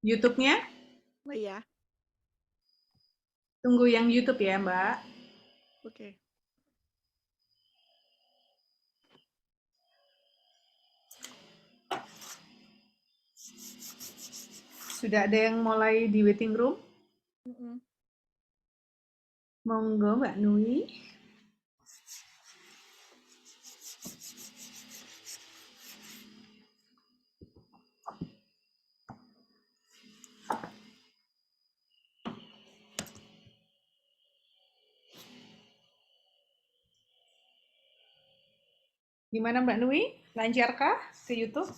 YouTube-nya? Oh iya, Tunggu yang YouTube ya, Mbak. oke. Sudah ada yang mulai di waiting room? Mm-mm. Monggo, Mbak Nui. Gimana Mbak Nui? Lancarkah ke YouTube?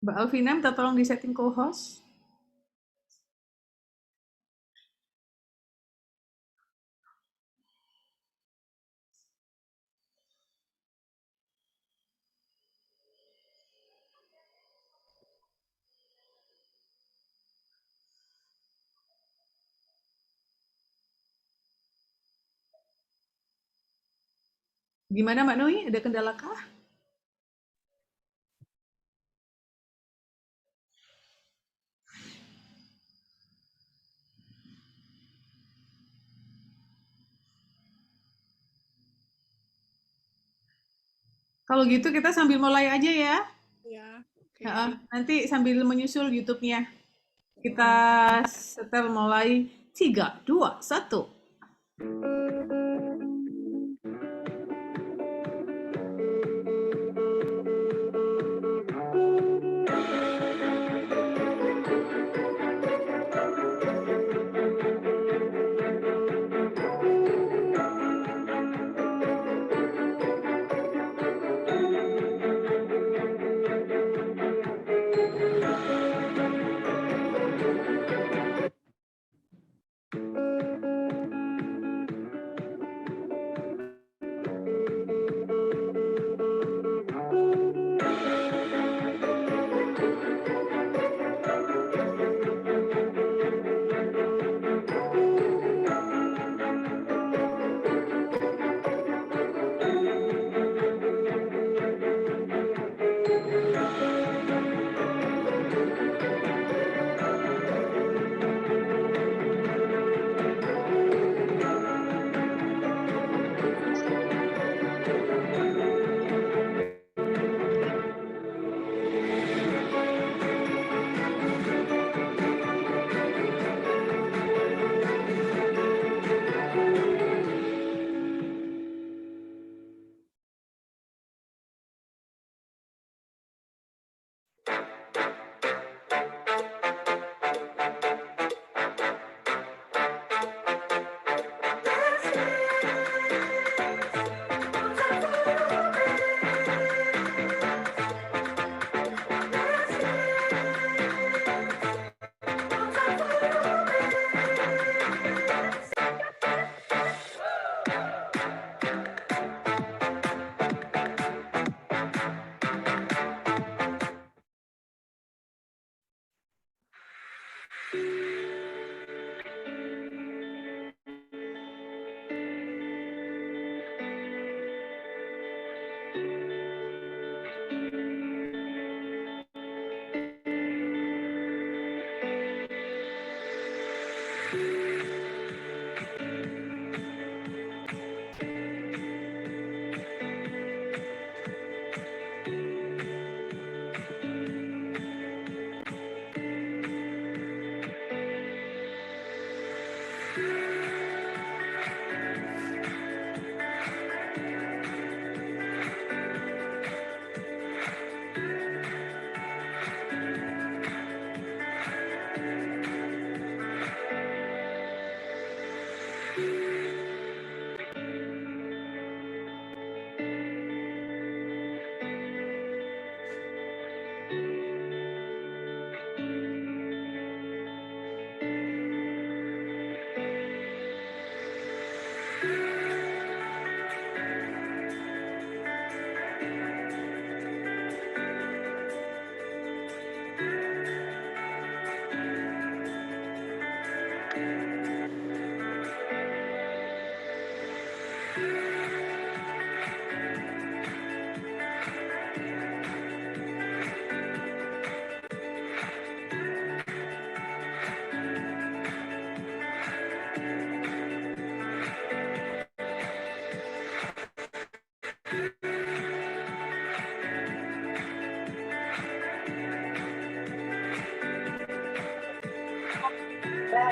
Mbak Alvina minta tolong di setting co-host. Gimana Mbak Nui? Ada kendala kah? Kalau gitu kita sambil mulai aja ya. Ya, Heeh, oke. nanti sambil menyusul YouTube-nya. Kita Mm-mm. setel mulai 3, 2, 1.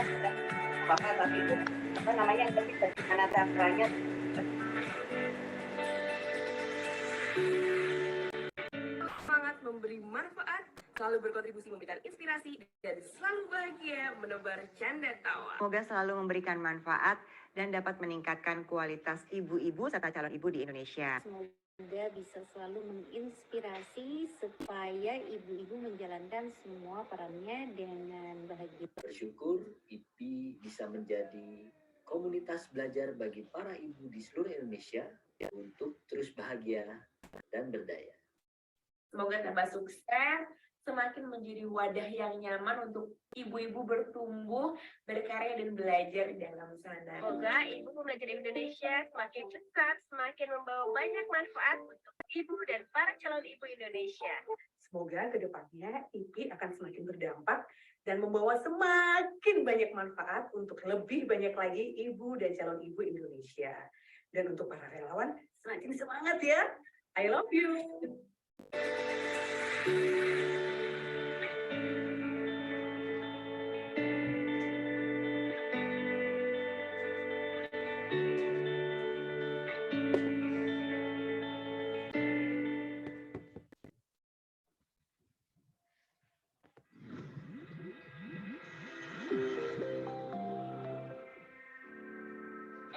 manfaat apa tapi itu apa namanya tapi bagaimana caranya semangat memberi manfaat, selalu berkontribusi memberikan inspirasi, dan selalu bahagia menebar canda tawa. semoga selalu memberikan manfaat dan dapat meningkatkan kualitas ibu-ibu serta calon ibu di Indonesia. Semoga bisa selalu menginspirasi supaya ibu-ibu menjalankan semua perannya dengan bahagia. Bersyukur IPI bisa menjadi komunitas belajar bagi para ibu di seluruh Indonesia untuk terus bahagia dan berdaya. Semoga tambah sukses, semakin menjadi wadah yang nyaman untuk ibu-ibu bertumbuh, berkarya, dan belajar di dalam sana. Semoga Ibu Pembelajar Indonesia semakin besar, semakin membawa banyak manfaat untuk ibu dan para calon ibu Indonesia. Semoga kedepannya IPI akan semakin berdampak dan membawa semakin banyak manfaat untuk lebih banyak lagi ibu dan calon ibu Indonesia. Dan untuk para relawan, semakin semangat ya. I love you.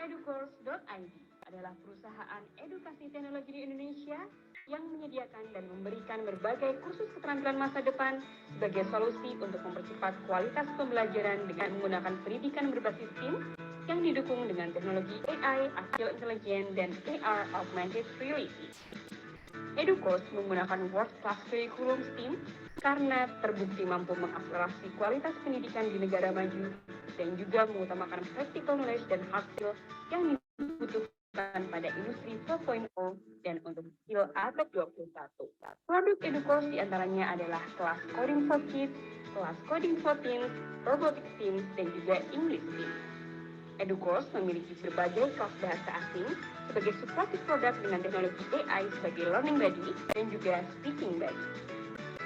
Educourse.id adalah perusahaan edukasi teknologi di Indonesia yang menyediakan dan memberikan berbagai kursus keterampilan masa depan sebagai solusi untuk mempercepat kualitas pembelajaran dengan menggunakan pendidikan berbasis STEAM yang didukung dengan teknologi AI, artificial intelligence, dan AR augmented reality. Educourse menggunakan world-class curriculum STEAM karena terbukti mampu mengakselerasi kualitas pendidikan di negara maju dan juga mengutamakan practical knowledge dan hard skill yang dibutuhkan pada industri 4.0 dan untuk skill abad 21. Produk Educourse diantaranya adalah kelas coding for kids, kelas coding for teens, robotics teams, dan juga English teams. Educourse memiliki berbagai kelas bahasa asing sebagai supportive produk dengan teknologi AI sebagai learning buddy dan juga speaking buddy.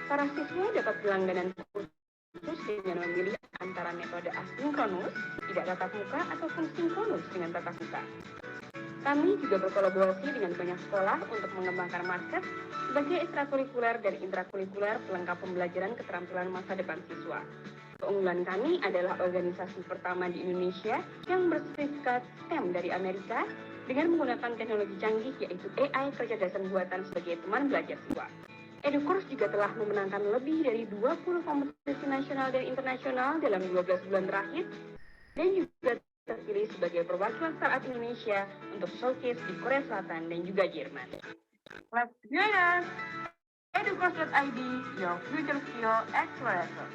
Para siswa dapat berlangganan kursus dengan memilih antara metode asinkronus, tidak tatap muka, ataupun sinkronus dengan tatap muka. Kami juga berkolaborasi dengan banyak sekolah untuk mengembangkan market sebagai ekstrakurikuler dan intrakurikuler pelengkap pembelajaran keterampilan masa depan siswa. Keunggulan kami adalah organisasi pertama di Indonesia yang bersertifikat STEM dari Amerika dengan menggunakan teknologi canggih yaitu AI kecerdasan buatan sebagai teman belajar siswa. Educourse juga telah memenangkan lebih dari 20 kompetisi nasional dan internasional dalam 12 bulan terakhir dan juga terpilih sebagai perwakilan startup Indonesia untuk showcase di Korea Selatan dan juga Jerman. Let's join us! Educourse.id, your future skill accelerator.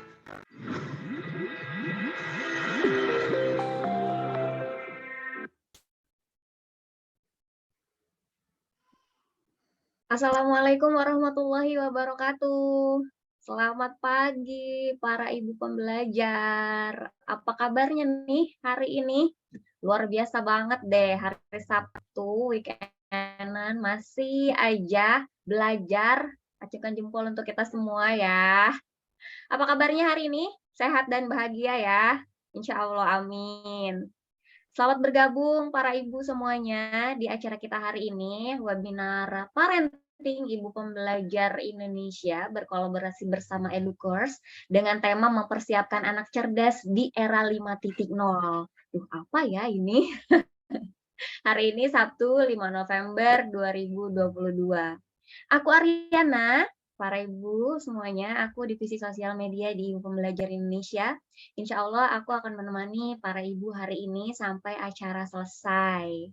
Assalamualaikum warahmatullahi wabarakatuh. Selamat pagi para ibu pembelajar. Apa kabarnya nih hari ini? Luar biasa banget deh, hari Sabtu, weekendan, masih aja belajar. Acungkan jempol untuk kita semua ya. Apa kabarnya hari ini? Sehat dan bahagia ya? Insya Allah, amin. Selamat bergabung para ibu semuanya di acara kita hari ini, webinar Parenting Ibu Pembelajar Indonesia berkolaborasi bersama Educourse dengan tema mempersiapkan anak cerdas di era 5.0. Duh, apa ya ini? Hari ini Sabtu 5 November 2022. Aku Ariana, para ibu semuanya, aku divisi sosial media di Ibu Pembelajar Indonesia. Insya Allah aku akan menemani para ibu hari ini sampai acara selesai.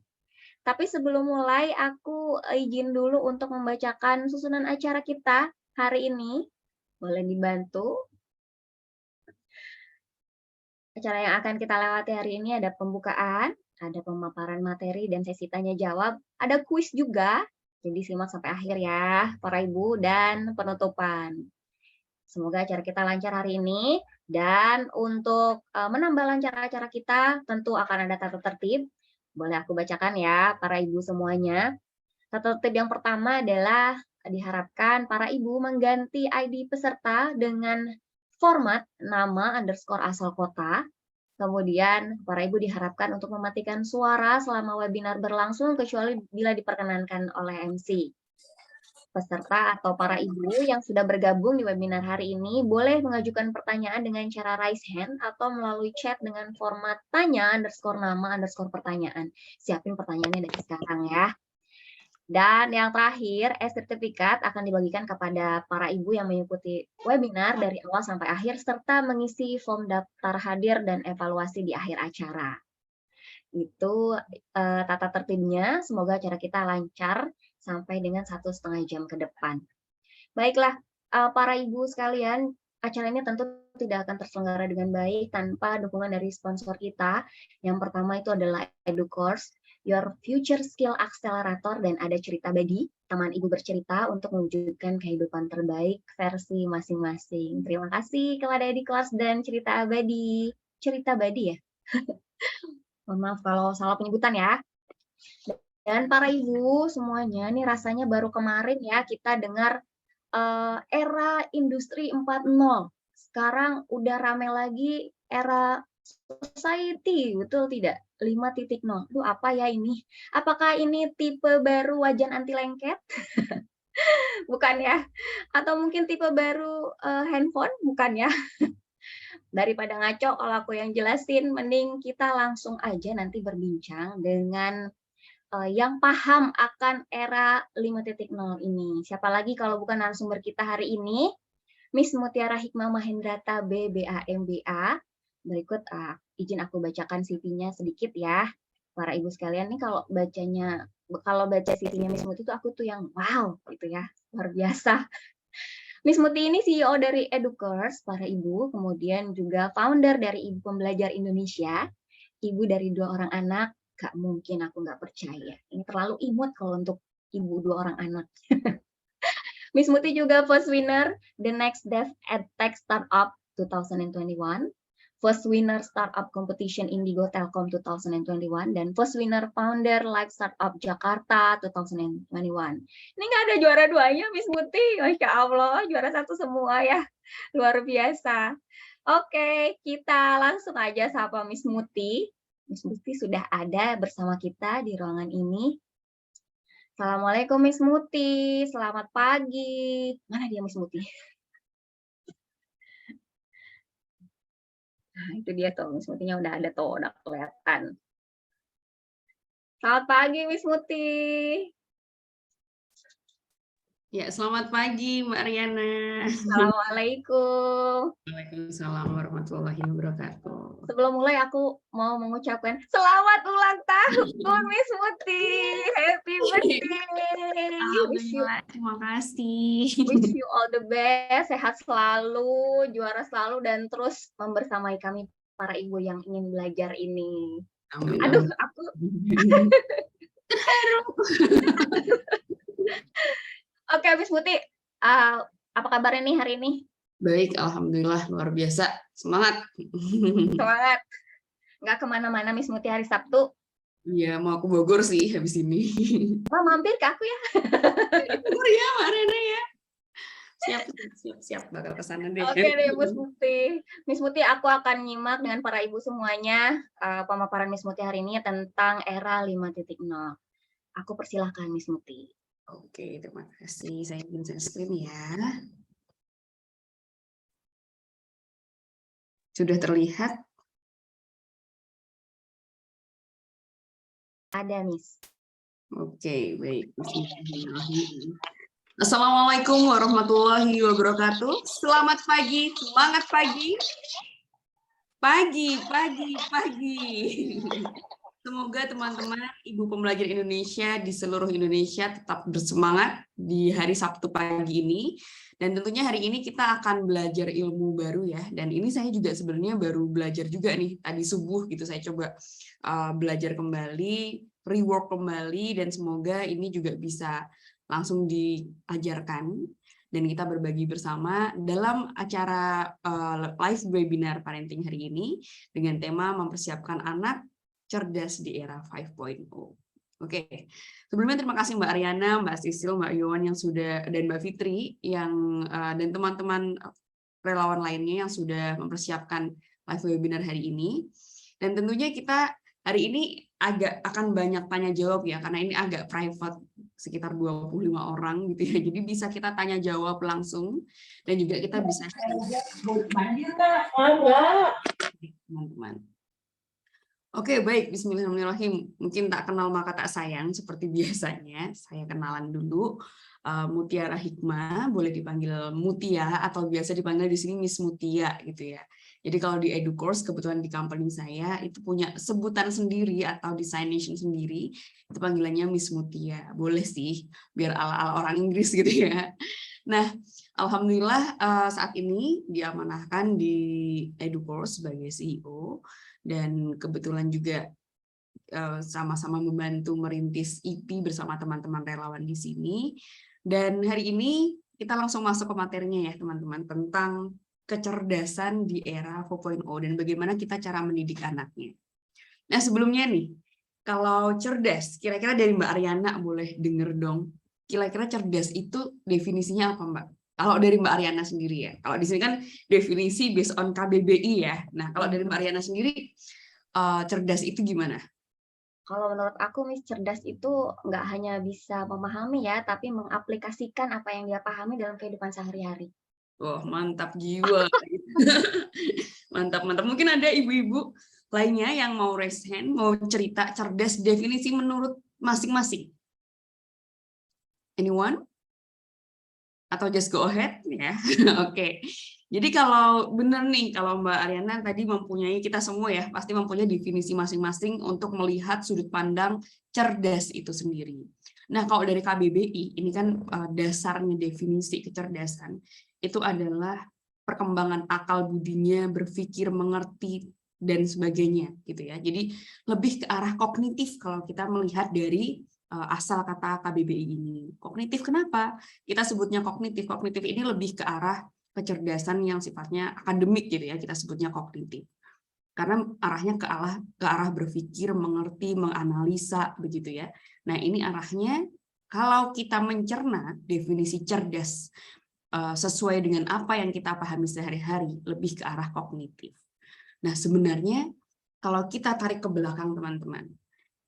Tapi sebelum mulai, aku izin dulu untuk membacakan susunan acara kita hari ini. Boleh dibantu? Acara yang akan kita lewati hari ini ada pembukaan, ada pemaparan materi dan sesi tanya jawab, ada kuis juga. Jadi simak sampai akhir ya, para ibu, dan penutupan. Semoga acara kita lancar hari ini. Dan untuk menambah lancar acara kita, tentu akan ada tata tertib. Boleh aku bacakan ya, para ibu semuanya. Tata tertib yang pertama adalah diharapkan para ibu mengganti ID peserta dengan format nama _ asal kota. Kemudian, para ibu diharapkan untuk mematikan suara selama webinar berlangsung kecuali bila diperkenankan oleh MC. Peserta atau para ibu yang sudah bergabung di webinar hari ini boleh mengajukan pertanyaan dengan cara raise hand atau melalui chat dengan format tanya _nama_pertanyaan. Siapin pertanyaannya dari sekarang ya. Dan yang terakhir, e-sertifikat akan dibagikan kepada para ibu yang mengikuti webinar dari awal sampai akhir serta mengisi form daftar hadir dan evaluasi di akhir acara. Itu tata tertibnya. Semoga acara kita lancar sampai dengan 1,5 jam ke depan. Baiklah, para ibu sekalian, acara ini tentu tidak akan terselenggara dengan baik tanpa dukungan dari sponsor kita. Yang pertama itu adalah EduCourse, Your Future Skill Accelerator, dan ada Cerita Badi, teman ibu bercerita untuk mewujudkan kehidupan terbaik versi masing-masing. Terima kasih kepada EduCourse dan Cerita Badi. Cerita Badi ya? Mohon maaf kalau salah penyebutan ya. Dan para ibu semuanya, nih rasanya baru kemarin ya kita dengar era industri 4.0. Sekarang udah rame lagi era society, betul tidak? 5.0. Duh, apa ya ini? Apakah ini tipe baru wajan anti lengket? Bukan ya? Atau mungkin tipe baru handphone? Bukan ya? Daripada ngaco kalau aku yang jelasin, mending kita langsung aja nanti berbincang dengan yang paham akan era 5.0 ini. Siapa lagi kalau bukan narasumber kita hari ini, Miss Mutiara Hikmah Mahendrata BBA MBA. Berikut izin aku bacakan CV-nya sedikit ya. Para ibu sekalian nih kalau baca CV-nya Miss Muti itu aku tuh yang wow gitu ya, luar biasa. Miss Muti ini CEO dari EduCourse, para ibu, kemudian juga founder dari Ibu Pembelajar Indonesia, ibu dari 2 orang anak. Gak mungkin aku nggak percaya. Ini terlalu imut kalau untuk ibu 2 orang anak. Miss Muti juga first winner The Next Dev EdTech Startup 2021, first winner Startup Competition Indigo Telkom 2021, dan first winner Founder Live Startup Jakarta 2021. Ini nggak ada juara 2-nya Miss Muti. Masya Allah, juara 1 semua ya. Luar biasa. Oke, kita langsung aja sapa Miss Muti. Miss Muti sudah ada bersama kita di ruangan ini. Assalamualaikum Miss Muti, selamat pagi. Mana dia Miss Muti? Nah, itu dia tuh, Miss Mutinya udah ada tuh, udah kelihatan. Selamat pagi Miss Muti. Ya, selamat pagi Mbak Ariana. Assalamualaikum. Waalaikumsalam warahmatullahi wabarakatuh. Sebelum mulai aku mau mengucapkan selamat ulang tahun Miss Muti. Happy birthday. Alhamdulillah, terima kasih. Wish you all the best, sehat selalu, juara selalu, dan terus membersamai kami para ibu yang ingin belajar ini. Amin. Aduh, aku. Oke, Miss Muti, apa kabarnya nih hari ini? Baik, alhamdulillah, luar biasa. Semangat. Semangat. Nggak kemana-mana Miss Muti hari Sabtu? Iya, mau aku Bogor sih habis ini. Wah, mampir ke aku ya? Bogor ya, Mbak Rena ya. Siap, bakal kesana deh. Oke deh, Miss Muti. Miss Muti, aku akan nyimak dengan para ibu semuanya pemaparan Miss Muti hari ini tentang era 5.0. Aku persilahkan Miss Muti. Oke, terima kasih. Saya ingin share screen ya. Sudah terlihat? Ada, Miss. Oke, baik. Assalamualaikum warahmatullahi wabarakatuh. Selamat pagi, semangat pagi. Pagi. Semoga teman-teman Ibu Pembelajar Indonesia di seluruh Indonesia tetap bersemangat di hari Sabtu pagi ini. Dan tentunya hari ini kita akan belajar ilmu baru ya. Dan ini saya juga sebenarnya baru belajar juga nih. Tadi subuh gitu saya coba belajar kembali, rework kembali, dan semoga ini juga bisa langsung diajarkan. Dan kita berbagi bersama dalam acara live webinar parenting hari ini dengan tema mempersiapkan anak cerdas di era 5.0. Oke, sebelumnya terima kasih Mbak Ariana, Mbak Sisil, Mbak Yowan yang sudah, dan Mbak Fitri yang dan teman-teman relawan lainnya yang sudah mempersiapkan live webinar hari ini. Dan tentunya kita hari ini akan banyak tanya jawab ya, karena ini agak private, sekitar 25 orang gitu ya. Jadi bisa kita tanya jawab langsung, dan juga kita bisa teman-teman. Oke, baik. Bismillahirrahmanirrahim. Mungkin tak kenal maka tak sayang, seperti biasanya. Saya kenalan dulu. Mutiara Hikmah, boleh dipanggil Mutia, atau biasa dipanggil di sini Miss Mutia gitu ya. Jadi kalau di EduCourse, kebetulan di company saya, itu punya sebutan sendiri atau designation sendiri, itu panggilannya Miss Mutia. Boleh sih, biar ala-ala orang Inggris gitu ya. Nah, alhamdulillah saat ini diamanahkan di EduCourse sebagai CEO, dan kebetulan juga sama-sama membantu merintis IP bersama teman-teman relawan di sini. Dan hari ini kita langsung masuk ke materinya ya teman-teman, tentang kecerdasan di era 4.0 dan bagaimana kita cara mendidik anaknya. Nah sebelumnya nih, kalau cerdas, kira-kira dari Mbak Ariana boleh denger dong, kira-kira cerdas itu definisinya apa Mbak? Kalau dari Mbak Ariana sendiri ya, kalau di sini kan definisi based on KBBI ya. Nah kalau dari Mbak Ariana sendiri, cerdas itu gimana? Kalau menurut aku, Miss, cerdas itu nggak hanya bisa memahami ya, tapi mengaplikasikan apa yang dia pahami dalam kehidupan sehari-hari. Wah, mantap jiwa. Mantap, mantap. Mungkin ada ibu-ibu lainnya yang mau raise hand, mau cerita cerdas definisi menurut masing-masing. Anyone? Atau just go ahead ya. Oke. Jadi kalau benar nih, kalau Mbak Ariana tadi mempunyai, kita semua ya pasti mempunyai definisi masing-masing untuk melihat sudut pandang cerdas itu sendiri. Nah kalau dari KBBI ini kan dasarnya definisi kecerdasan itu adalah perkembangan akal budinya, berpikir, mengerti dan sebagainya gitu ya. Jadi lebih ke arah kognitif kalau kita melihat dari asal kata KBBI ini. Kognitif kenapa? Kita sebutnya kognitif. Kognitif ini lebih ke arah kecerdasan yang sifatnya akademik gitu ya, kita sebutnya kognitif. Karena arahnya ke arah berpikir, mengerti, menganalisa begitu ya. Nah, ini arahnya kalau kita mencerna definisi cerdas sesuai dengan apa yang kita pahami sehari-hari, lebih ke arah kognitif. Nah, sebenarnya kalau kita tarik ke belakang teman-teman,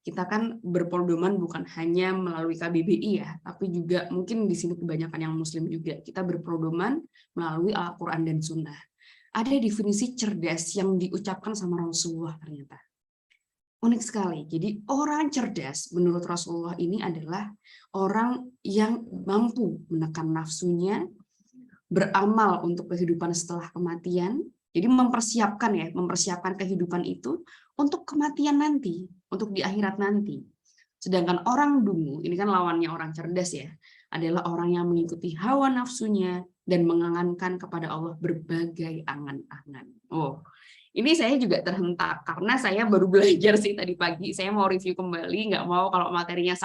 kita kan berpedoman bukan hanya melalui KBBI ya, tapi juga mungkin di sini kebanyakan yang Muslim juga, kita berpedoman melalui Al-Quran dan Sunnah. Ada definisi cerdas yang diucapkan sama Rasulullah ternyata. Unik sekali. Jadi orang cerdas menurut Rasulullah ini adalah orang yang mampu menekan nafsunya, beramal untuk kehidupan setelah kematian. Jadi mempersiapkan kehidupan itu untuk kematian nanti, untuk di akhirat nanti. Sedangkan orang dungu, ini kan lawannya orang cerdas ya, adalah orang yang mengikuti hawa nafsunya dan mengangankan kepada Allah berbagai angan-angan. Oh, ini saya juga terhentak karena saya baru belajar sih tadi pagi. Saya mau review kembali, nggak mau kalau materinya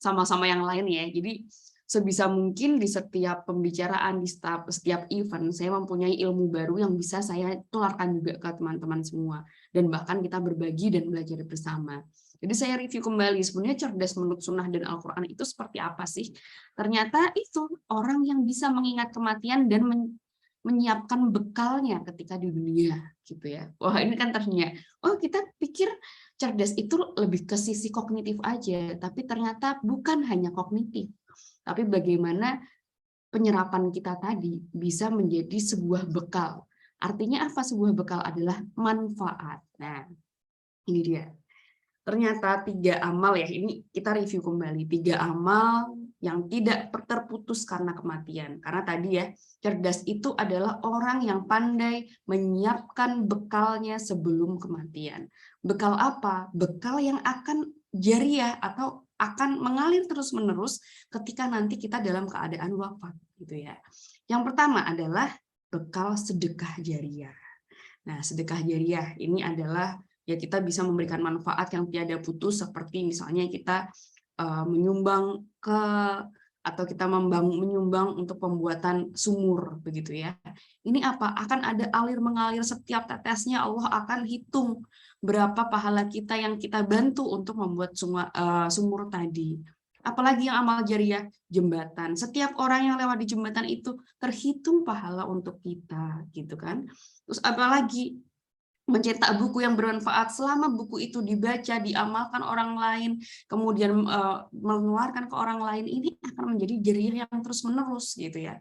sama-sama yang lain ya. Jadi sebisa mungkin di setiap pembicaraan, di setiap event, saya mempunyai ilmu baru yang bisa saya tularkan juga ke teman-teman semua. Dan bahkan kita berbagi dan belajar bersama. Jadi saya review kembali, sebenarnya cerdas menurut Sunnah dan Al-Quran itu seperti apa sih? Ternyata itu orang yang bisa mengingat kematian dan menyiapkan bekalnya ketika di dunia. Gitu ya. Wah ini kan ternyata, oh kita pikir cerdas itu lebih ke sisi kognitif aja, tapi ternyata bukan hanya kognitif. Tapi bagaimana penyerapan kita tadi bisa menjadi sebuah bekal. Artinya apa sebuah bekal? Adalah manfaat. Nah, ini dia. Ternyata 3 amal ya, ini kita review kembali. 3 amal yang tidak terputus karena kematian. Karena tadi ya, cerdas itu adalah orang yang pandai menyiapkan bekalnya sebelum kematian. Bekal apa? Bekal yang akan jariah atau akan mengalir terus-menerus ketika nanti kita dalam keadaan wafat gitu ya. Yang pertama adalah bekal sedekah jariah. Nah, sedekah jariah ini adalah ya kita bisa memberikan manfaat yang tiada putus, seperti misalnya kita menyumbang atau kita menyumbang untuk pembuatan sumur begitu ya. Ini apa? Akan ada alir mengalir setiap tetesnya, Allah akan hitung berapa pahala kita yang kita bantu untuk membuat sumur tadi. Apalagi yang amal jariah, jembatan. Setiap orang yang lewat di jembatan itu terhitung pahala untuk kita, gitu kan. Terus apalagi mencetak buku yang bermanfaat. Selama buku itu dibaca, diamalkan orang lain, kemudian menularkan ke orang lain, ini akan menjadi jariah yang terus-menerus gitu ya.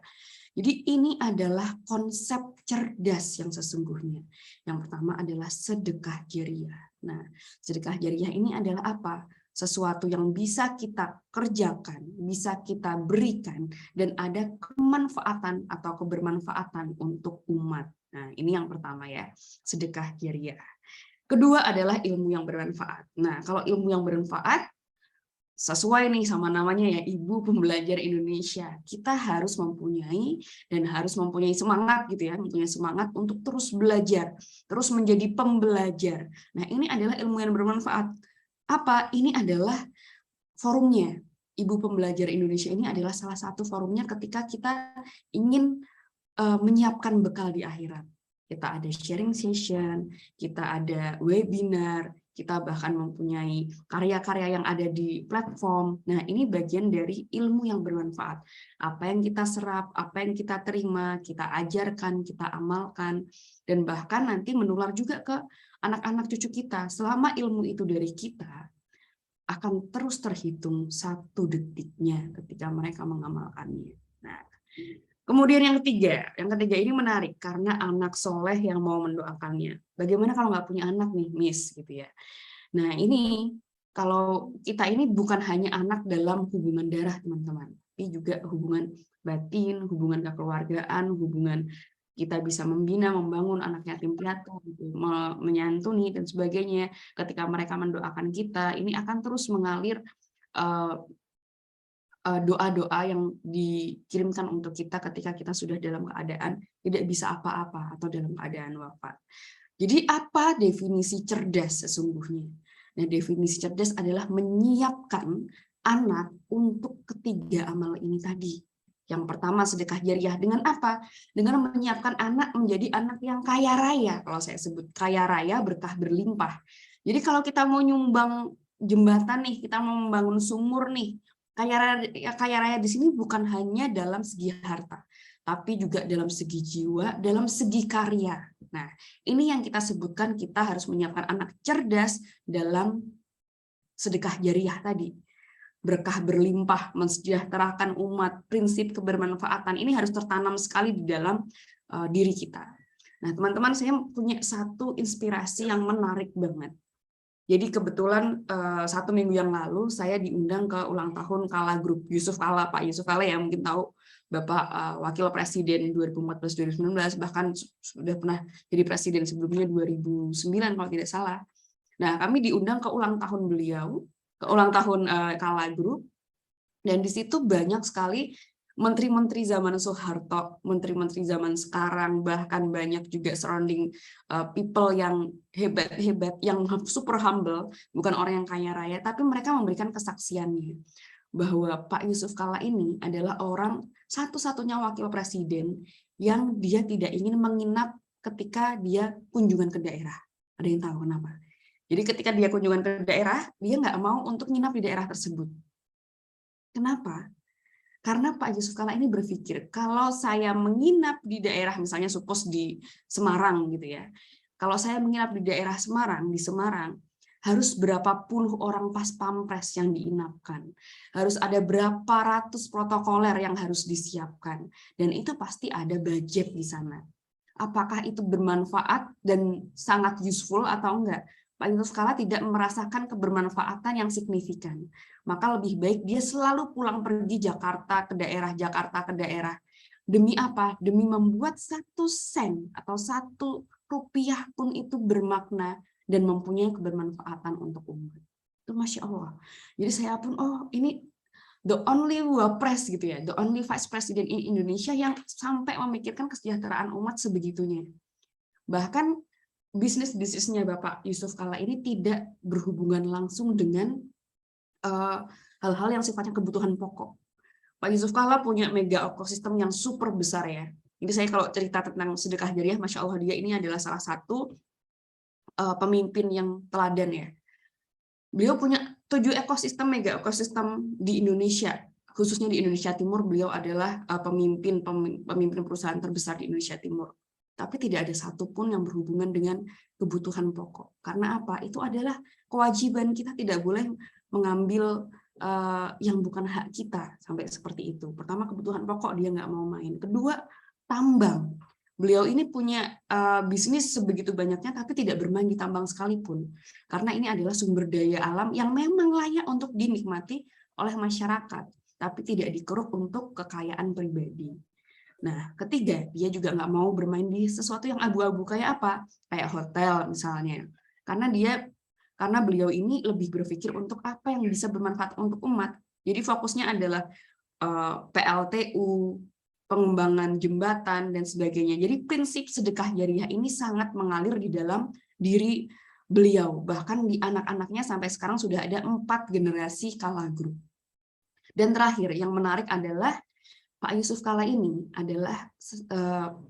Jadi ini adalah konsep cerdas yang sesungguhnya. Yang pertama adalah sedekah jariah. Nah, sedekah jariah ini adalah apa? Sesuatu yang bisa kita kerjakan, bisa kita berikan, dan ada kemanfaatan atau kebermanfaatan untuk umat. Nah, ini yang pertama ya, sedekah jariah. Kedua adalah ilmu yang bermanfaat. Nah, kalau ilmu yang bermanfaat, sesuai nih sama namanya ya, Ibu Pembelajar Indonesia. Kita harus mempunyai dan harus mempunyai semangat gitu ya, mempunyai semangat untuk terus belajar, terus menjadi pembelajar. Nah, ini adalah ilmu yang bermanfaat. Apa? Ini adalah forumnya. Ibu Pembelajar Indonesia ini adalah salah satu forumnya ketika kita ingin menyiapkan bekal di akhirat. Kita ada sharing session, kita ada webinar, kita bahkan mempunyai karya-karya yang ada di platform. Nah, ini bagian dari ilmu yang bermanfaat. Apa yang kita serap, apa yang kita terima, kita ajarkan, kita amalkan, dan bahkan nanti menular juga ke anak-anak cucu kita. Selama ilmu itu dari kita, akan terus terhitung 1 detiknya ketika mereka mengamalkannya. Nah, kemudian yang ketiga ini menarik karena anak soleh yang mau mendoakannya. Bagaimana kalau nggak punya anak nih, Miss, gitu ya. Nah, ini kalau kita ini bukan hanya anak dalam hubungan darah, teman-teman, tapi juga hubungan batin, hubungan kekeluargaan, hubungan kita bisa membina, membangun anak yatim piatu, gitu, menyantuni dan sebagainya. Ketika mereka mendoakan kita, ini akan terus mengalir doa-doa yang dikirimkan untuk kita ketika kita sudah dalam keadaan tidak bisa apa-apa atau dalam keadaan wafat. Jadi apa definisi cerdas sesungguhnya? Nah, definisi cerdas adalah menyiapkan anak untuk ketiga amal ini tadi. Yang pertama sedekah jariah dengan apa? Dengan menyiapkan anak menjadi anak yang kaya raya. Kalau saya sebut kaya raya, berkah berlimpah. Jadi kalau kita mau nyumbang jembatan nih, kita mau membangun sumur nih, kaya raya di sini bukan hanya dalam segi harta, tapi juga dalam segi jiwa, dalam segi karya. Nah, ini yang kita sebutkan kita harus menyiapkan anak cerdas dalam sedekah jariah tadi. Berkah berlimpah, mensejahterakan umat, prinsip kebermanfaatan, ini harus tertanam sekali di dalam diri kita. Nah, teman-teman, saya punya satu inspirasi yang menarik banget. Jadi kebetulan 1 minggu yang lalu saya diundang ke ulang tahun Kala Group, Yusuf Kala, Pak Yusuf Kala yang mungkin tahu, Bapak Wakil Presiden 2014-2019, bahkan sudah pernah jadi Presiden sebelumnya 2009 kalau tidak salah. Nah, kami diundang ke ulang tahun beliau, ke ulang tahun Kala Group, dan di situ banyak sekali menteri-menteri zaman Soeharto, menteri-menteri zaman sekarang, bahkan banyak juga surrounding people yang hebat-hebat, yang super humble, bukan orang yang kaya raya, tapi mereka memberikan kesaksiannya bahwa Pak Yusuf Kala ini adalah orang satu-satunya wakil presiden yang dia tidak ingin menginap ketika dia kunjungan ke daerah. Ada yang tahu kenapa? Jadi ketika dia kunjungan ke daerah, dia nggak mau untuk nginap di daerah tersebut. Kenapa? Karena Pak Yusuf Kala ini berpikir, kalau saya menginap di daerah, misalnya suppose di Semarang gitu ya, kalau saya menginap di daerah Semarang, di Semarang, harus berapa puluh orang pas pampres yang diinapkan, harus ada berapa ratus protokoler yang harus disiapkan, dan itu pasti ada budget di sana. Apakah itu bermanfaat dan sangat useful atau enggak? Pak Yusuf Kala tidak merasakan kebermanfaatan yang signifikan. Maka lebih baik dia selalu pulang pergi Jakarta ke daerah. Demi apa? Demi membuat 1 sen atau 1 rupiah pun itu bermakna dan mempunyai kebermanfaatan untuk umat. Itu Masya Allah. Jadi saya pun, ini the only Wapres gitu ya, the only Vice President in Indonesia yang sampai memikirkan kesejahteraan umat sebegitunya. Bahkan bisnisnya Bapak Yusuf Kala ini tidak berhubungan langsung dengan hal-hal yang sifatnya kebutuhan pokok. Pak Yusuf Kala punya mega ekosistem yang super besar ya. Jadi saya kalau cerita tentang sedekah jariah, Masya Allah dia ini adalah salah satu pemimpin yang teladan ya. Beliau punya 7 ekosistem, mega ekosistem di Indonesia. Khususnya di Indonesia Timur, beliau adalah pemimpin perusahaan terbesar di Indonesia Timur. tapi tidak ada satupun yang berhubungan dengan kebutuhan pokok. Karena apa? Itu adalah kewajiban kita, tidak boleh mengambil yang bukan hak kita, sampai seperti itu. Pertama, kebutuhan pokok dia nggak mau main. Kedua, tambang. Beliau ini punya bisnis sebegitu banyaknya, tapi tidak bermain di tambang sekalipun. Karena ini adalah sumber daya alam yang memang layak untuk dinikmati oleh masyarakat, tapi tidak dikeruk untuk kekayaan pribadi. Nah, ketiga, dia juga nggak mau bermain di sesuatu yang abu-abu kayak apa? Kayak hotel misalnya. Karena beliau ini lebih berpikir untuk apa yang bisa bermanfaat untuk umat. Jadi fokusnya adalah PLTU, pengembangan jembatan, dan sebagainya. Jadi prinsip sedekah jariah ini sangat mengalir di dalam diri beliau. Bahkan di anak-anaknya sampai sekarang sudah ada 4 generasi Kala Group. Dan terakhir, yang menarik adalah Pak Yusuf Kala ini adalah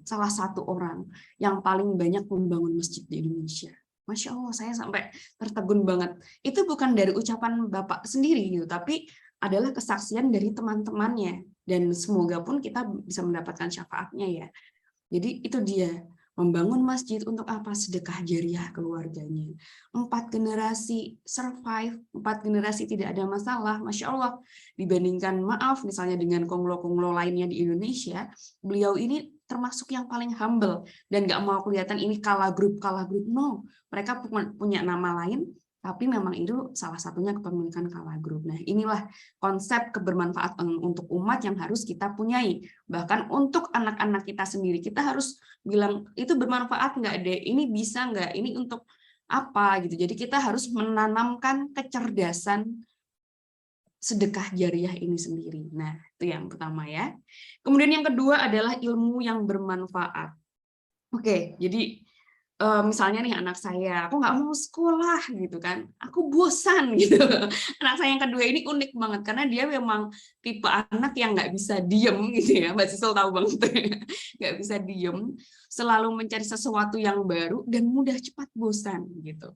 salah satu orang yang paling banyak membangun masjid di Indonesia. Masya Allah, saya sampai tertegun banget. Itu bukan dari ucapan Bapak sendiri, gitu, tapi adalah kesaksian dari teman-temannya. Dan semoga pun kita bisa mendapatkan syafaatnya ya. Jadi itu dia, membangun masjid untuk apa? Sedekah jariah keluarganya. 4 generasi survive, 4 generasi tidak ada masalah. Masya Allah, dibandingkan maaf misalnya dengan konglo-konglo lainnya di Indonesia, beliau ini termasuk yang paling humble dan nggak mau kelihatan ini Kala Group. No, mereka punya nama lain, tapi memang itu salah satunya kepemilikan Kala Group. Nah, inilah konsep kebermanfaatan untuk umat yang harus kita punyai. Bahkan untuk anak-anak kita sendiri, kita harus bilang itu bermanfaat nggak deh, ini bisa nggak, ini untuk apa gitu. Jadi kita harus menanamkan kecerdasan sedekah jariah ini sendiri. Nah, itu yang pertama ya. Kemudian yang kedua adalah ilmu yang bermanfaat. Oke, jadi misalnya nih anak saya, aku nggak mau sekolah gitu kan, aku bosan gitu. Anak saya yang kedua ini unik banget karena dia memang tipe anak yang nggak bisa diem gitu ya, Mbak Sisel tahu banget, nggak bisa diem, selalu mencari sesuatu yang baru dan mudah cepat bosan gitu.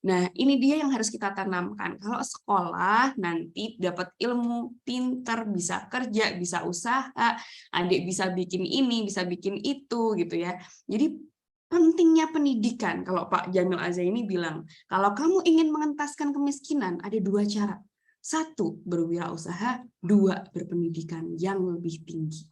Nah, ini dia yang harus kita tanamkan. Kalau sekolah nanti dapat ilmu, pinter, bisa kerja, bisa usaha, adik bisa bikin ini, bisa bikin itu gitu ya. Jadi pentingnya pendidikan, kalau Pak Jamil Azaini bilang, kalau kamu ingin mengentaskan kemiskinan, ada 2 cara. 1, berwirausaha, 2, berpendidikan yang lebih tinggi.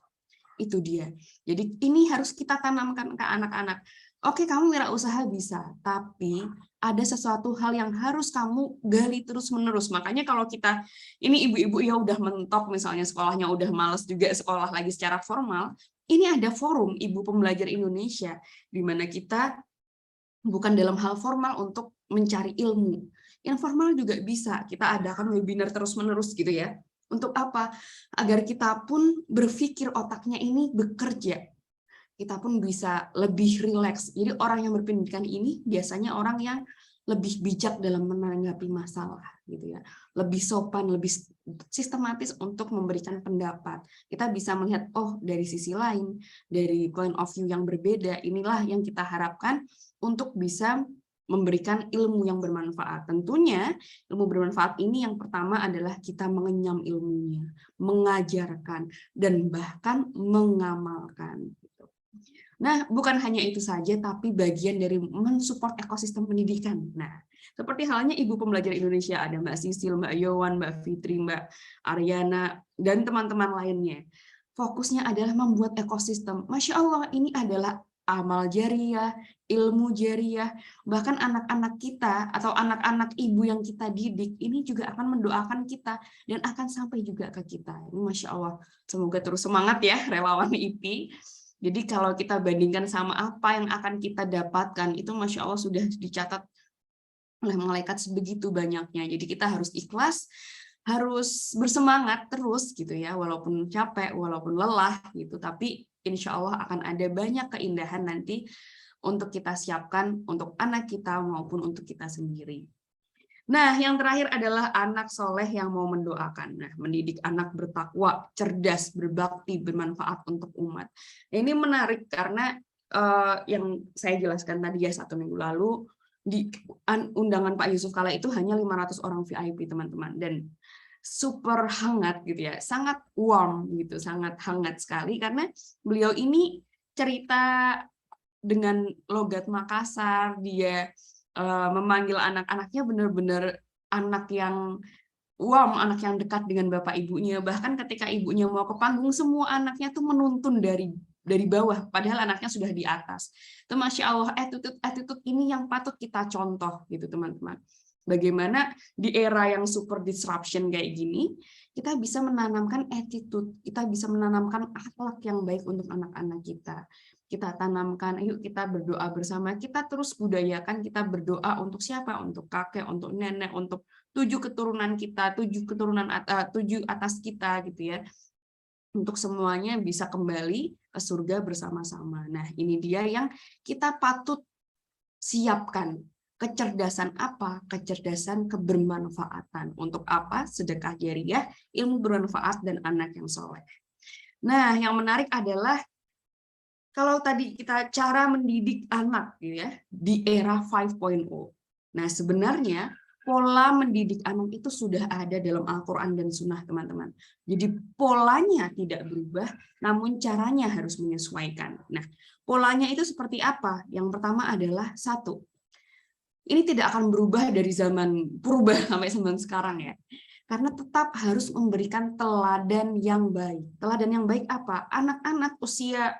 Itu dia. Jadi ini harus kita tanamkan ke anak-anak. Oke, kamu wirausaha bisa, tapi ada sesuatu hal yang harus kamu gali terus-menerus. Makanya kalau kita, ini ibu-ibu ya udah mentok, misalnya sekolahnya udah males juga sekolah lagi secara formal, ini ada forum Ibu Pembelajar Indonesia, di mana kita bukan dalam hal formal untuk mencari ilmu. Informal juga bisa, kita adakan webinar terus-menerus gitu ya. Untuk apa? Agar kita pun berpikir otaknya ini bekerja. Kita pun bisa lebih rileks. Jadi orang yang berpendidikan ini biasanya orang yang lebih bijak dalam menanggapi masalah gitu ya. Lebih sopan, lebih sistematis untuk memberikan pendapat. Kita bisa melihat oh dari sisi lain, dari point of view yang berbeda, inilah yang kita harapkan untuk bisa memberikan ilmu yang bermanfaat. Tentunya ilmu bermanfaat ini yang pertama adalah kita mengenyam ilmunya, mengajarkan, dan bahkan mengamalkan. Nah, bukan hanya itu saja, tapi bagian dari mensupport ekosistem pendidikan. Nah, seperti halnya Ibu Pembelajar Indonesia, ada Mbak Sisil, Mbak Yowan, Mbak Fitri, Mbak Aryana, dan teman-teman lainnya. Fokusnya adalah membuat ekosistem. Masya Allah, ini adalah amal jariah, ilmu jariah, bahkan anak-anak kita atau anak-anak ibu yang kita didik, ini juga akan mendoakan kita dan akan sampai juga ke kita. Ini Masya Allah, semoga terus semangat ya relawan IP. Jadi kalau kita bandingkan sama apa yang akan kita dapatkan, itu Masya Allah sudah dicatat oleh malaikat sebegitu banyaknya. Jadi kita harus ikhlas, harus bersemangat terus gitu ya, walaupun capek, walaupun lelah gitu. Tapi insya Allah akan ada banyak keindahan nanti untuk kita siapkan untuk anak kita maupun untuk kita sendiri. Nah, yang terakhir adalah anak soleh yang mau mendoakan. Nah, mendidik anak bertakwa, cerdas, berbakti, bermanfaat untuk umat. Ini menarik karena yang saya jelaskan tadi ya 1 minggu lalu, di undangan Pak Yusuf Kala itu hanya 500 orang VIP, teman-teman. Dan super hangat gitu ya, sangat warm gitu, sangat hangat sekali karena beliau ini cerita dengan logat Makassar, dia memanggil anak-anaknya benar-benar anak yang wow, anak yang dekat dengan bapak ibunya. Bahkan ketika ibunya mau ke panggung, semua anaknya tuh menuntun dari bawah, padahal anaknya sudah di atas. Itu Masya Allah, attitude ini yang patut kita contoh gitu teman-teman. Bagaimana di era yang super disruption kayak gini, kita bisa menanamkan attitude, kita bisa menanamkan akhlak yang baik untuk anak-anak kita. Kita tanamkan, ayo kita berdoa bersama, kita terus budayakan, kita berdoa untuk siapa? Untuk kakek, untuk nenek, untuk 7 keturunan kita, 7 keturunan 7 atas kita gitu ya. Untuk semuanya bisa kembali ke surga bersama-sama. Nah, ini dia yang kita patut siapkan. Kecerdasan apa? Kecerdasan kebermanfaatan. Untuk apa? Sedekah jariyah, ilmu bermanfaat, dan anak yang soleh. Nah, yang menarik adalah kalau tadi kita cara mendidik anak gitu ya, di era 5.0. Nah, sebenarnya pola mendidik anak itu sudah ada dalam Al-Quran dan Sunnah, teman-teman. Jadi polanya tidak berubah, namun caranya harus menyesuaikan. Nah, polanya itu seperti apa? Yang pertama adalah 1. Ini tidak akan berubah dari zaman purba sampai zaman sekarang ya. Karena tetap harus memberikan teladan yang baik. Teladan yang baik apa? Anak-anak